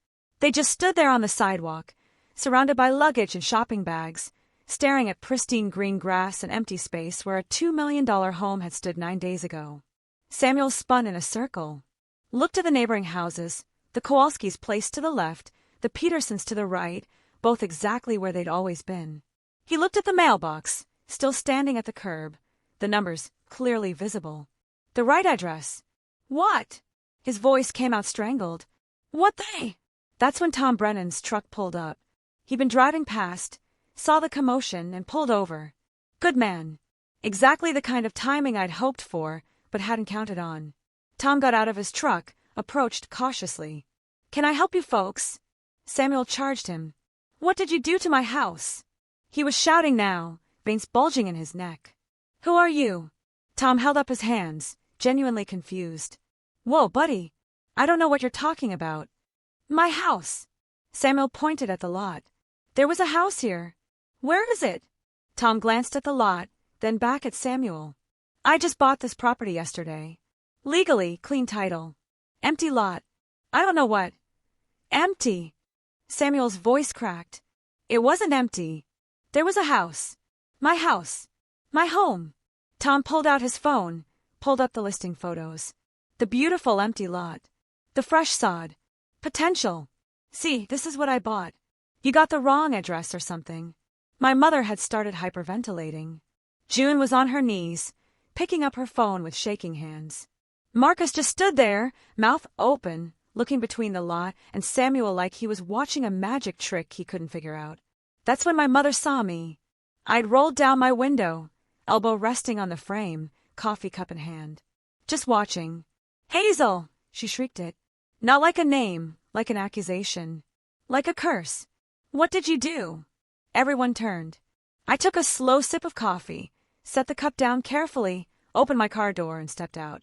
They just stood there on the sidewalk, surrounded by luggage and shopping bags, staring at pristine green grass and empty space where a $2 million home had stood 9 days ago. Samuel spun in a circle, looked at the neighboring houses, the Kowalskis placed to the left, the Petersons to the right, both exactly where they'd always been. He looked at the mailbox, still standing at the curb, the numbers clearly visible. The right address. What? His voice came out strangled. What they? That's when Tom Brennan's truck pulled up. He'd been driving past, saw the commotion, and pulled over. Good man. Exactly the kind of timing I'd hoped for, but hadn't counted on. Tom got out of his truck, approached cautiously. Can I help you folks? Samuel charged him. What did you do to my house? He was shouting now, veins bulging in his neck. Who are you? Tom held up his hands, genuinely confused. Whoa, buddy. I don't know what you're talking about. My house. Samuel pointed at the lot. There was a house here. Where is it? Tom glanced at the lot, then back at Samuel. I just bought this property yesterday. Legally, clean title. Empty lot. I don't know what. Empty. Samuel's voice cracked. It wasn't empty. There was a house. My house. My home. Tom pulled out his phone, pulled up the listing photos. The beautiful empty lot. The fresh sod. Potential. See, this is what I bought. You got the wrong address or something. My mother had started hyperventilating. June was on her knees, picking up her phone with shaking hands. Marcus just stood there, mouth open, looking between the lot and Samuel like he was watching a magic trick he couldn't figure out. That's when my mother saw me. I'd rolled down my window, elbow resting on the frame, coffee cup in hand. Just watching. Hazel! She shrieked it. Not like a name, like an accusation. Like a curse. What did you do? Everyone turned. I took a slow sip of coffee, set the cup down carefully, opened my car door and stepped out.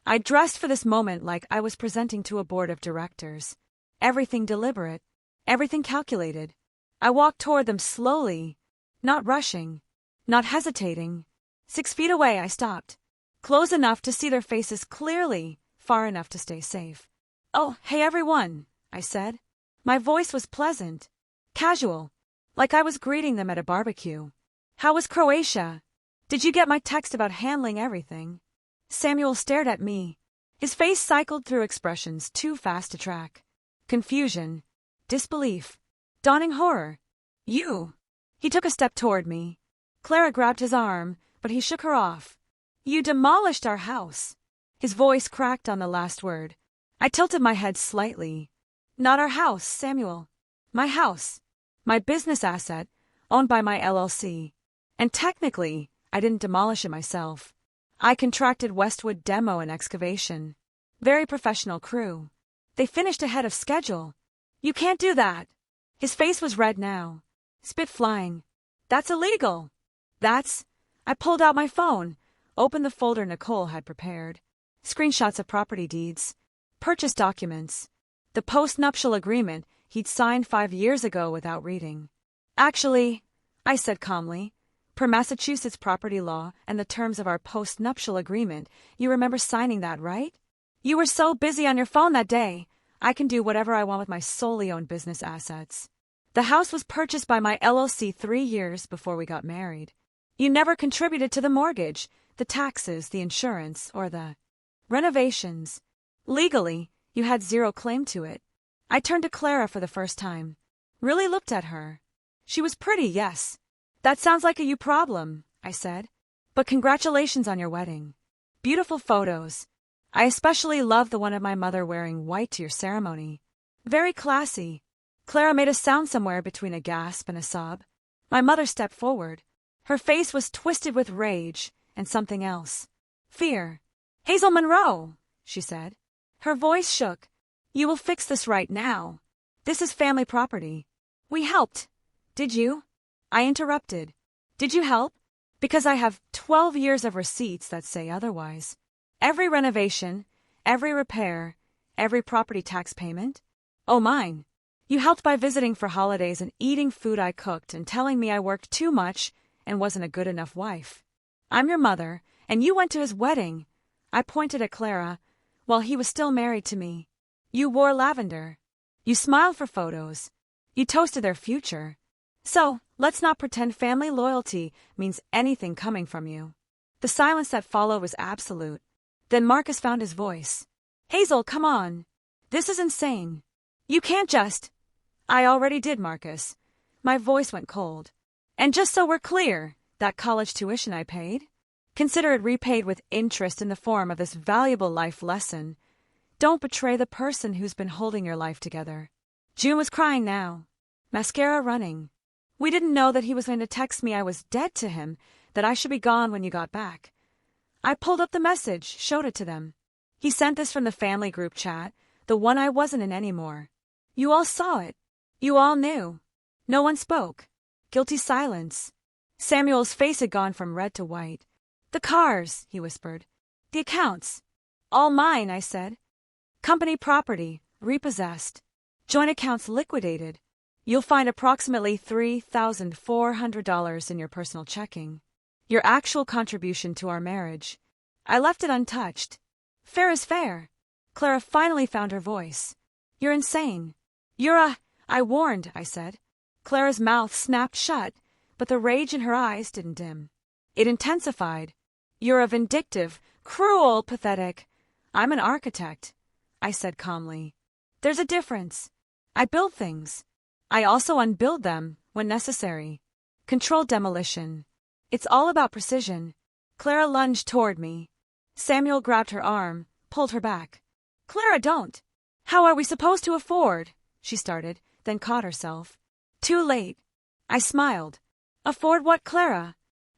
I dressed for this moment like I was presenting to a board of directors. Everything deliberate, everything calculated. I walked toward them slowly, not rushing, not hesitating. 6 feet away I stopped, close enough to see their faces clearly, far enough to stay safe. Oh, hey everyone, I said. My voice was pleasant, casual, like I was greeting them at a barbecue. How was Croatia? Did you get my text about handling everything? Samuel stared at me. His face cycled through expressions too fast to track. Confusion, disbelief, dawning horror. You! He took a step toward me. Clara grabbed his arm, but he shook her off. You demolished our house. His voice cracked on the last word. I tilted my head slightly. Not our house, Samuel. My house. My business asset, owned by my LLC. And technically, I didn't demolish it myself. I contracted Westwood Demo and Excavation. Very professional crew. They finished ahead of schedule. You can't do that. His face was red now. Spit flying. That's illegal. I pulled out my phone, opened the folder Nicole had prepared. Screenshots of property deeds. Purchase documents. The post-nuptial agreement he'd signed 5 years ago without reading. Actually, I said calmly, per Massachusetts property law and the terms of our post-nuptial agreement, you remember signing that, right? You were so busy on your phone that day. I can do whatever I want with my solely owned business assets. The house was purchased by my LLC 3 years before we got married. You never contributed to the mortgage, the taxes, the insurance, or the renovations. Legally, you had zero claim to it. I turned to Clara for the first time. Really looked at her. She was pretty, yes. That sounds like a you problem, I said. But congratulations on your wedding. Beautiful photos. I especially love the one of my mother wearing white to your ceremony. Very classy. Clara made a sound somewhere between a gasp and a sob. My mother stepped forward. Her face was twisted with rage and something else. Fear. Hazel Monroe, she said. Her voice shook. You will fix this right now. This is family property. We helped. Did you? I interrupted. Did you help? Because I have 12 years of receipts that say otherwise. Every renovation, every repair, every property tax payment. Oh, mine. You helped by visiting for holidays and eating food I cooked and telling me I worked too much and wasn't a good enough wife. I'm your mother, and you went to his wedding. I pointed at Clara, while he was still married to me. You wore lavender. You smiled for photos. You toasted their future. So, let's not pretend family loyalty means anything coming from you. The silence that followed was absolute. Then Marcus found his voice. Hazel, come on. This is insane. You can't just... I already did, Marcus. My voice went cold. And just so we're clear, that college tuition I paid? Consider it repaid with interest in the form of this valuable life lesson. Don't betray the person who's been holding your life together. June was crying now. Mascara running. We didn't know that he was going to text me I was dead to him, that I should be gone when you got back. I pulled up the message, showed it to them. He sent this from the family group chat, the one I wasn't in anymore. You all saw it. You all knew. No one spoke. Guilty silence. Samuel's face had gone from red to white. The cars, he whispered. The accounts. All mine, I said. Company property, repossessed. Joint accounts liquidated. You'll find approximately $3,400 in your personal checking. Your actual contribution to our marriage. I left it untouched. Fair is fair. Clara finally found her voice. You're insane. I warned, I said. Clara's mouth snapped shut, but the rage in her eyes didn't dim. It intensified. You're a vindictive, cruel, pathetic. I'm an architect, I said calmly. There's a difference. I build things. I also unbuild them when necessary. Controlled demolition. It's all about precision. Clara lunged toward me. Samuel grabbed her arm, pulled her back. Clara, don't. How are we supposed to afford? She started, then caught herself. Too late. I smiled. Afford what, Clara?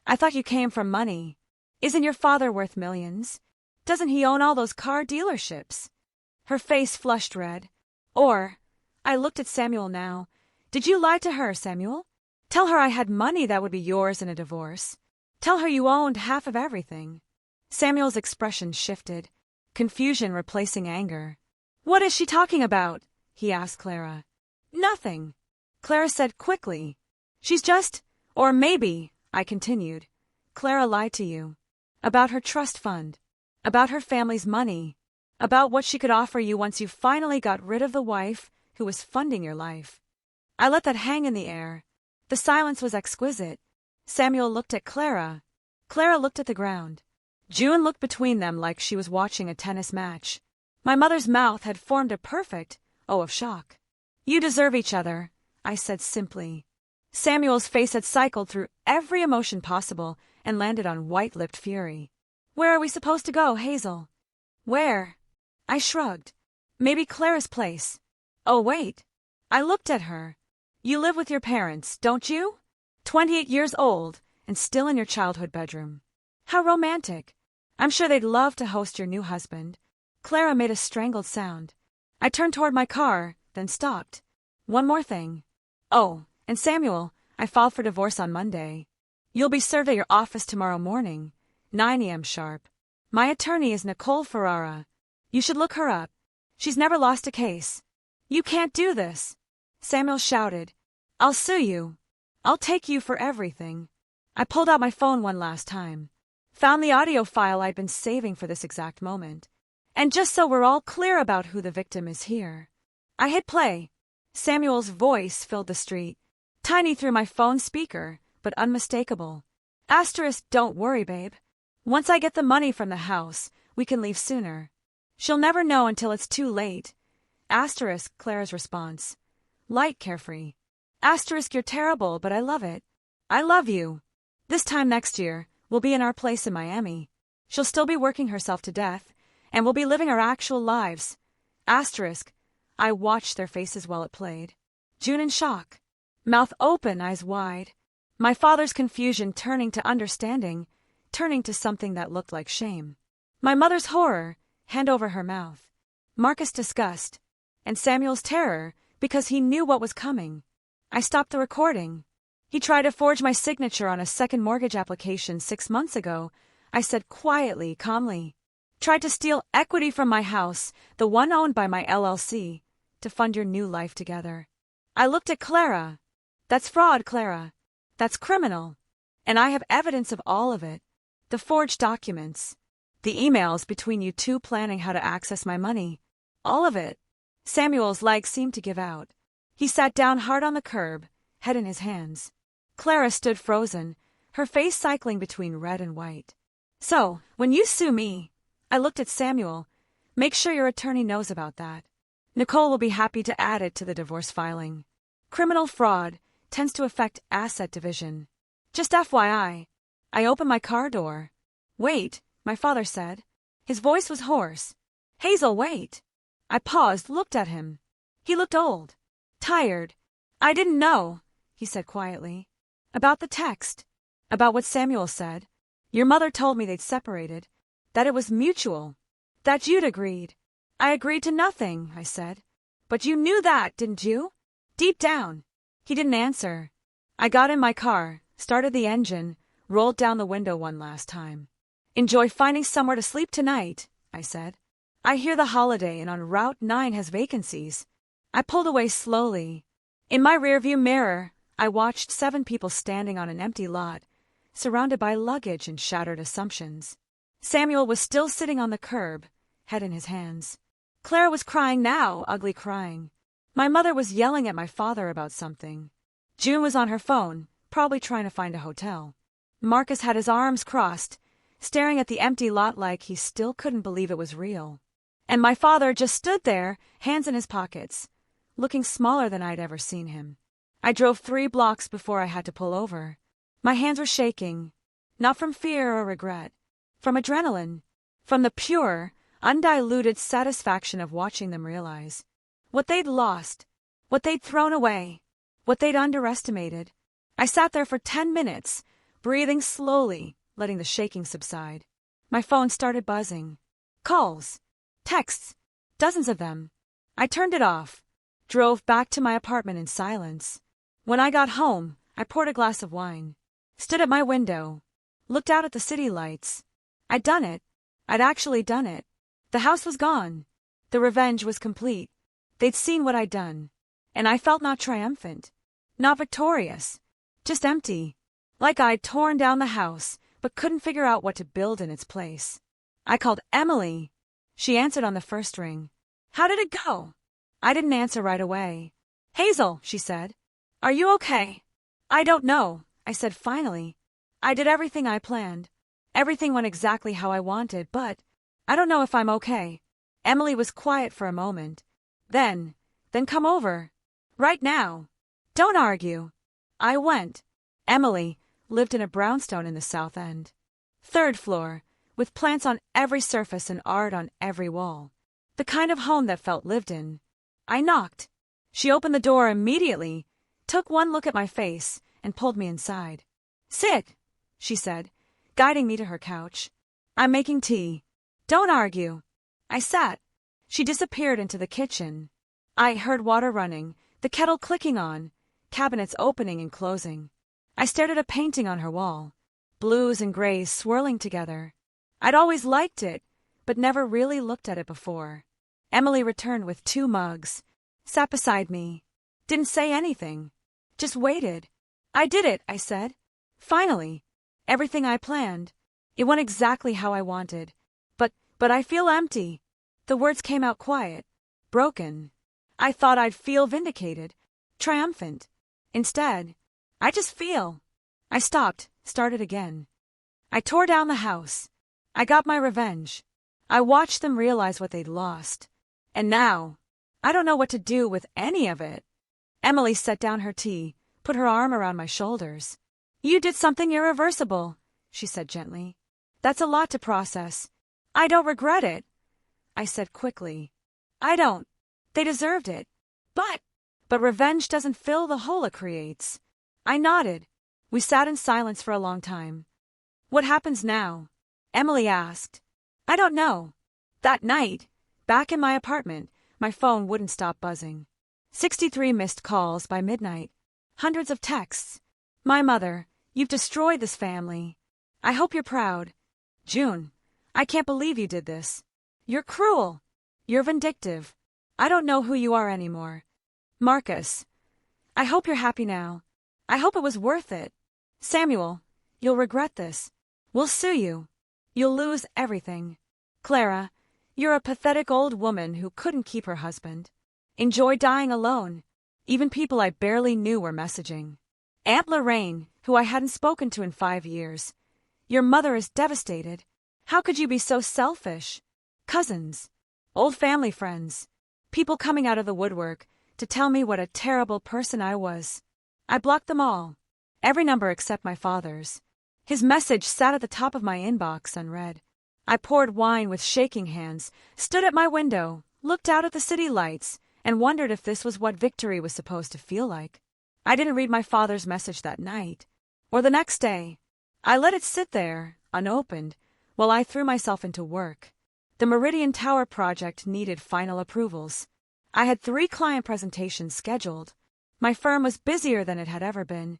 I thought you came from money. Isn't your father worth millions? Doesn't he own all those car dealerships? Her face flushed red. I looked at Samuel now. Did you lie to her, Samuel? Tell her I had money that would be yours in a divorce. Tell her you owned half of everything. Samuel's expression shifted, confusion replacing anger. What is she talking about? He asked Clara. Nothing, Clara said quickly. She's just, or maybe, I continued. Clara lied to you. About her trust fund. About her family's money. About what she could offer you once you finally got rid of the wife who was funding your life. I let that hang in the air. The silence was exquisite. Samuel looked at Clara. Clara looked at the ground. June looked between them like she was watching a tennis match. My mother's mouth had formed a perfect O of shock. You deserve each other, I said simply. Samuel's face had cycled through every emotion possible and landed on white-lipped fury. Where are we supposed to go, Hazel? Where? I shrugged. Maybe Clara's place. Oh, wait. I looked at her. You live with your parents, don't you? 28 years old and still in your childhood bedroom. How romantic. I'm sure they'd love to host your new husband. Clara made a strangled sound. I turned toward my car, then stopped. One more thing. Oh, and Samuel, I filed for divorce on Monday. You'll be served at your office tomorrow morning, 9 a.m. sharp. My attorney is Nicole Ferrara. You should look her up. She's never lost a case. You can't do this, Samuel shouted. I'll sue you. I'll take you for everything. I pulled out my phone one last time. Found the audio file I'd been saving for this exact moment. And just so we're all clear about who the victim is here. I hit play. Samuel's voice filled the street. Tiny through my phone speaker, but unmistakable. Asterisk, don't worry, babe. Once I get the money from the house, we can leave sooner. She'll never know until it's too late. Asterisk, Clara's response. Light, carefree. Asterisk, you're terrible, but I love it. I love you. This time next year, we'll be in our place in Miami. She'll still be working herself to death, and we'll be living our actual lives. Asterisk, I watched their faces while it played. June in shock. Mouth open, eyes wide. My father's confusion turning to understanding, turning to something that looked like shame. My mother's horror, hand over her mouth. Marcus' disgust, and Samuel's terror because he knew what was coming. I stopped the recording. He tried to forge my signature on a second mortgage application 6 months ago, I said quietly, calmly. Tried to steal equity from my house, the one owned by my LLC, to fund your new life together. I looked at Clara. That's fraud, Clara. That's criminal. And I have evidence of all of it. The forged documents. The emails between you two planning how to access my money. All of it. Samuel's legs seemed to give out. He sat down hard on the curb, head in his hands. Clara stood frozen, her face cycling between red and white. So, when you sue me, I looked at Samuel. Make sure your attorney knows about that. Nicole will be happy to add it to the divorce filing. Criminal fraud tends to affect asset division. Just FYI. I opened my car door. Wait, my father said. His voice was hoarse. Hazel, wait. I paused, looked at him. He looked old. Tired. I didn't know, he said quietly. About the text. About what Samuel said. Your mother told me they'd separated. That it was mutual. That you'd agreed. I agreed to nothing, I said. But you knew that, didn't you? Deep down. He didn't answer. I got in my car, started the engine, rolled down the window one last time. Enjoy finding somewhere to sleep tonight, I said. I hear the Holiday Inn on Route 9 has vacancies. I pulled away slowly. In my rearview mirror, I watched 7 people standing on an empty lot, surrounded by luggage and shattered assumptions. Samuel was still sitting on the curb, head in his hands. Claire was crying now, ugly crying. My mother was yelling at my father about something. June was on her phone, probably trying to find a hotel. Marcus had his arms crossed, staring at the empty lot like he still couldn't believe it was real. And my father just stood there, hands in his pockets, looking smaller than I'd ever seen him. I drove 3 blocks before I had to pull over. My hands were shaking, not from fear or regret, from adrenaline, from the pure, undiluted satisfaction of watching them realize what they'd lost, what they'd thrown away, what they'd underestimated. I sat there for 10 minutes, breathing slowly, letting the shaking subside. My phone started buzzing. Calls. Texts. Dozens of them. I turned it off, drove back to my apartment in silence. When I got home, I poured a glass of wine, stood at my window, looked out at the city lights. I'd done it. I'd actually done it. The house was gone. The revenge was complete. They'd seen what I'd done. And I felt not triumphant, not victorious, just empty. Like I'd torn down the house, but couldn't figure out what to build in its place. I called Emily. She answered on the first ring. How did it go? I didn't answer right away. Hazel, she said. Are you okay? I don't know, I said finally. I did everything I planned. Everything went exactly how I wanted, but I don't know if I'm okay. Emily was quiet for a moment. Then come over. Right now. Don't argue. I went. Emily lived in a brownstone in the South End. 3rd floor, with plants on every surface and art on every wall. The kind of home that felt lived in. I knocked. She opened the door immediately, took one look at my face, and pulled me inside. Sit, she said, guiding me to her couch. I'm making tea. Don't argue. I sat. She disappeared into the kitchen. I heard water running, the kettle clicking on, cabinets opening and closing. I stared at a painting on her wall, blues and grays swirling together. I'd always liked it, but never really looked at it before. Emily returned with 2 mugs, sat beside me, didn't say anything, just waited. I did it, I said. Finally. Everything I planned. It went exactly how I wanted. But I feel empty. The words came out quiet, broken. I thought I'd feel vindicated, triumphant. Instead, I just feel. I stopped, started again. I tore down the house. I got my revenge. I watched them realize what they'd lost. And now, I don't know what to do with any of it. Emily set down her tea, put her arm around my shoulders. You did something irreversible, she said gently. That's a lot to process. I don't regret it, I said quickly. I don't. They deserved it. But revenge doesn't fill the hole it creates. I nodded. We sat in silence for a long time. What happens now? Emily asked. I don't know. That night, back in my apartment, my phone wouldn't stop buzzing. 63 missed calls by midnight. Hundreds of texts. My mother, you've destroyed this family. I hope you're proud. June, I can't believe you did this. You're cruel. You're vindictive. I don't know who you are anymore. Marcus, I hope you're happy now. I hope it was worth it. Samuel, you'll regret this. We'll sue you. You'll lose everything. Clara, you're a pathetic old woman who couldn't keep her husband. Enjoy dying alone. Even people I barely knew were messaging. Aunt Lorraine, who I hadn't spoken to in 5 years. Your mother is devastated. How could you be so selfish? Cousins, old family friends, people coming out of the woodwork to tell me what a terrible person I was. I blocked them all. Every number except my father's. His message sat at the top of my inbox unread. I poured wine with shaking hands, stood at my window, looked out at the city lights, and wondered if this was what victory was supposed to feel like. I didn't read my father's message that night, or the next day. I let it sit there, unopened, while I threw myself into work. The Meridian Tower project needed final approvals. I had 3 client presentations scheduled. My firm was busier than it had ever been,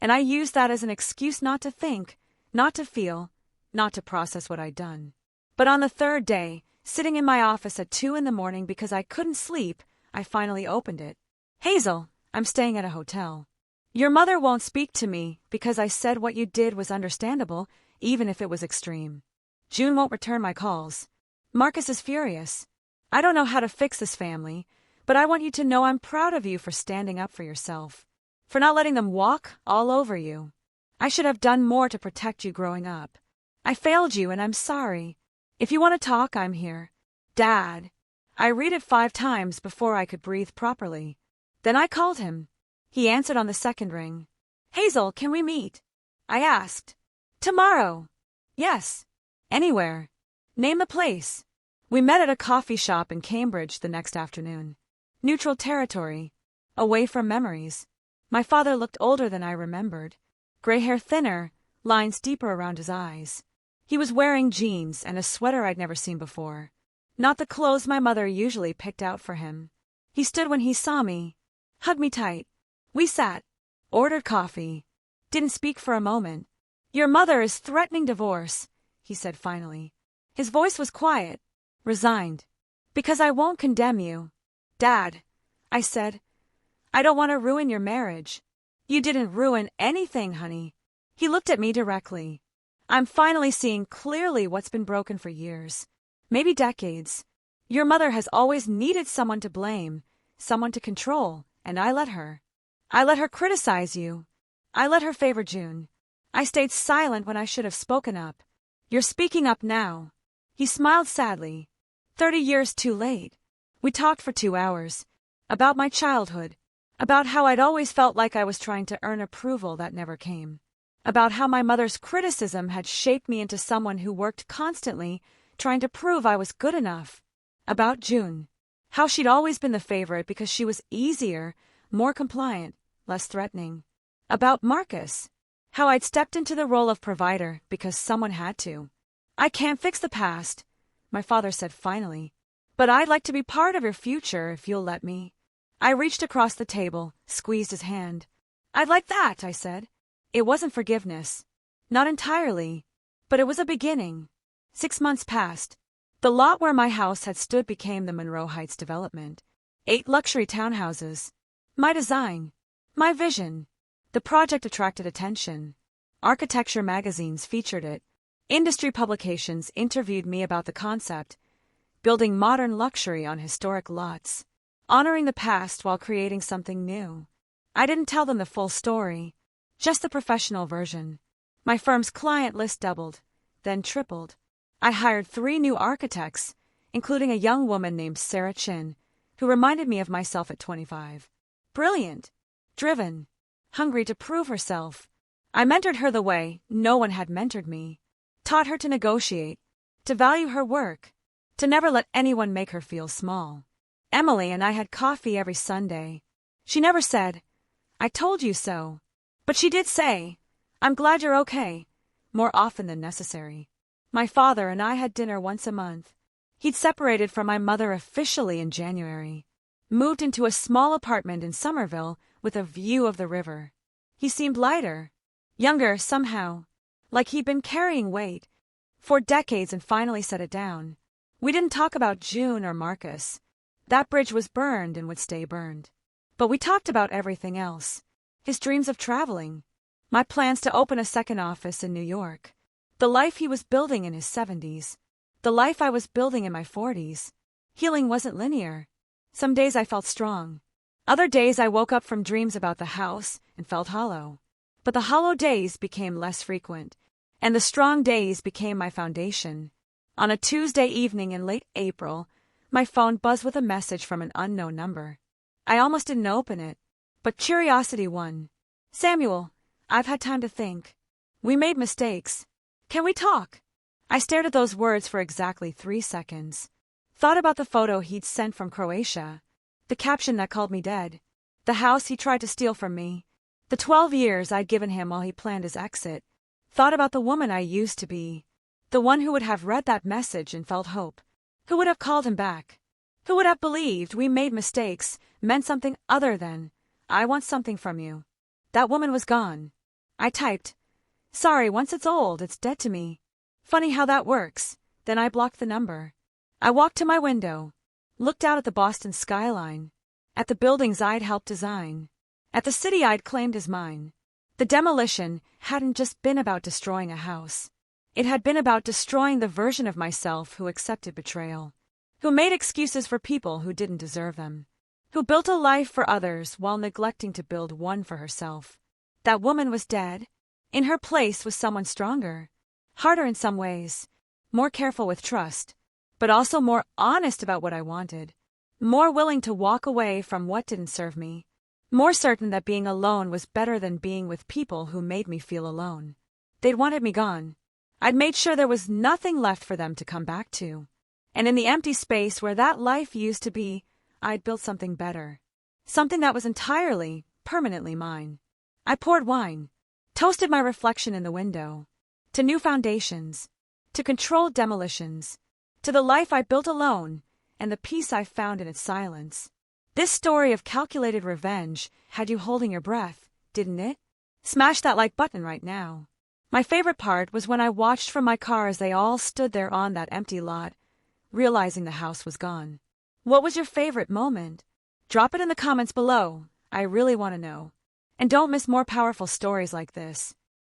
and I used that as an excuse not to think, not to feel, not to process what I'd done. But on the 3rd day, sitting in my office at 2 in the morning because I couldn't sleep, I finally opened it. Hazel, I'm staying at a hotel. Your mother won't speak to me because I said what you did was understandable, even if it was extreme. June won't return my calls. Marcus is furious. I don't know how to fix this family, but I want you to know I'm proud of you for standing up for yourself, for not letting them walk all over you. I should have done more to protect you growing up. I failed you and I'm sorry. If you want to talk, I'm here. Dad. I read it 5 times before I could breathe properly. Then I called him. He answered on the 2nd ring. Hazel, can we meet? I asked. Tomorrow. Yes. Anywhere. Name the place. We met at a coffee shop in Cambridge the next afternoon. Neutral territory. Away from memories. My father looked older than I remembered. Gray hair thinner, lines deeper around his eyes. He was wearing jeans and a sweater I'd never seen before. Not the clothes my mother usually picked out for him. He stood when he saw me. Hugged me tight. We sat. Ordered coffee. Didn't speak for a moment. Your mother is threatening divorce, he said finally. His voice was quiet, resigned. Because I won't condemn you. Dad, I said. I don't want to ruin your marriage. You didn't ruin anything, honey. He looked at me directly. I'm finally seeing clearly what's been broken for years. Maybe decades. Your mother has always needed someone to blame, someone to control, and I let her. I let her criticize you. I let her favor June. I stayed silent when I should have spoken up. You're speaking up now. He smiled sadly. 30 years too late. We talked for 2 hours. About my childhood. About how I'd always felt like I was trying to earn approval that never came. About how my mother's criticism had shaped me into someone who worked constantly, trying to prove I was good enough. About June. How she'd always been the favorite because she was easier, more compliant, less threatening. About Marcus. How I'd stepped into the role of provider because someone had to. I can't fix the past, my father said finally. But I'd like to be part of your future if you'll let me. I reached across the table, squeezed his hand. I'd like that, I said. It wasn't forgiveness. Not entirely. But it was a beginning. 6 months passed. The lot where my house had stood became the Monroe Heights development. 8 luxury townhouses. My design. My vision. The project attracted attention. Architecture magazines featured it. Industry publications interviewed me about the concept. Building modern luxury on historic lots. Honoring the past while creating something new. I didn't tell them the full story. Just the professional version. My firm's client list doubled, then tripled. I hired 3 new architects, including a young woman named Sarah Chin, who reminded me of myself at 25. Brilliant. Driven. Hungry to prove herself. I mentored her the way no one had mentored me. Taught her to negotiate, to value her work, to never let anyone make her feel small. Emily and I had coffee every Sunday. She never said, I told you so. But she did say, I'm glad you're okay, more often than necessary. My father and I had dinner once a month. He'd separated from my mother officially in January. Moved into a small apartment in Somerville with a view of the river. He seemed lighter, younger somehow, like he'd been carrying weight for decades and finally set it down. We didn't talk about June or Marcus. That bridge was burned and would stay burned. But we talked about everything else. His dreams of traveling, my plans to open a second office in New York, the life he was building in his 70s, the life I was building in my 40s. Healing wasn't linear. Some days I felt strong. Other days I woke up from dreams about the house and felt hollow. But the hollow days became less frequent, and the strong days became my foundation. On a Tuesday evening in late April, my phone buzzed with a message from an unknown number. I almost didn't open it, but curiosity won. "Samuel, I've had time to think. We made mistakes. Can we talk?" I stared at those words for exactly 3 seconds. Thought about the photo he'd sent from Croatia, the caption that called me dead, the house he tried to steal from me, the 12 years I'd given him while he planned his exit. Thought about the woman I used to be, the one who would have read that message and felt hope, who would have called him back, who would have believed we made mistakes, meant something other than, "I want something from you." That woman was gone. I typed, "Sorry, once it's old, it's dead to me." Funny how that works. Then I blocked the number. I walked to my window, looked out at the Boston skyline, at the buildings I'd helped design, at the city I'd claimed as mine. The demolition hadn't just been about destroying a house. It had been about destroying the version of myself who accepted betrayal, who made excuses for people who didn't deserve them, who built a life for others while neglecting to build one for herself. That woman was dead. In her place was someone stronger, harder in some ways, more careful with trust, but also more honest about what I wanted, more willing to walk away from what didn't serve me, more certain that being alone was better than being with people who made me feel alone. They'd wanted me gone. I'd made sure there was nothing left for them to come back to. And in the empty space where that life used to be, I'd built something better. Something that was entirely, permanently mine. I poured wine, toasted my reflection in the window, to new foundations, to controlled demolitions, to the life I built alone and the peace I found in its silence. This story of calculated revenge had you holding your breath, didn't it? Smash that like button right now. My favorite part was when I watched from my car as they all stood there on that empty lot, realizing the house was gone. What was your favorite moment? Drop it in the comments below. I really want to know. And don't miss more powerful stories like this.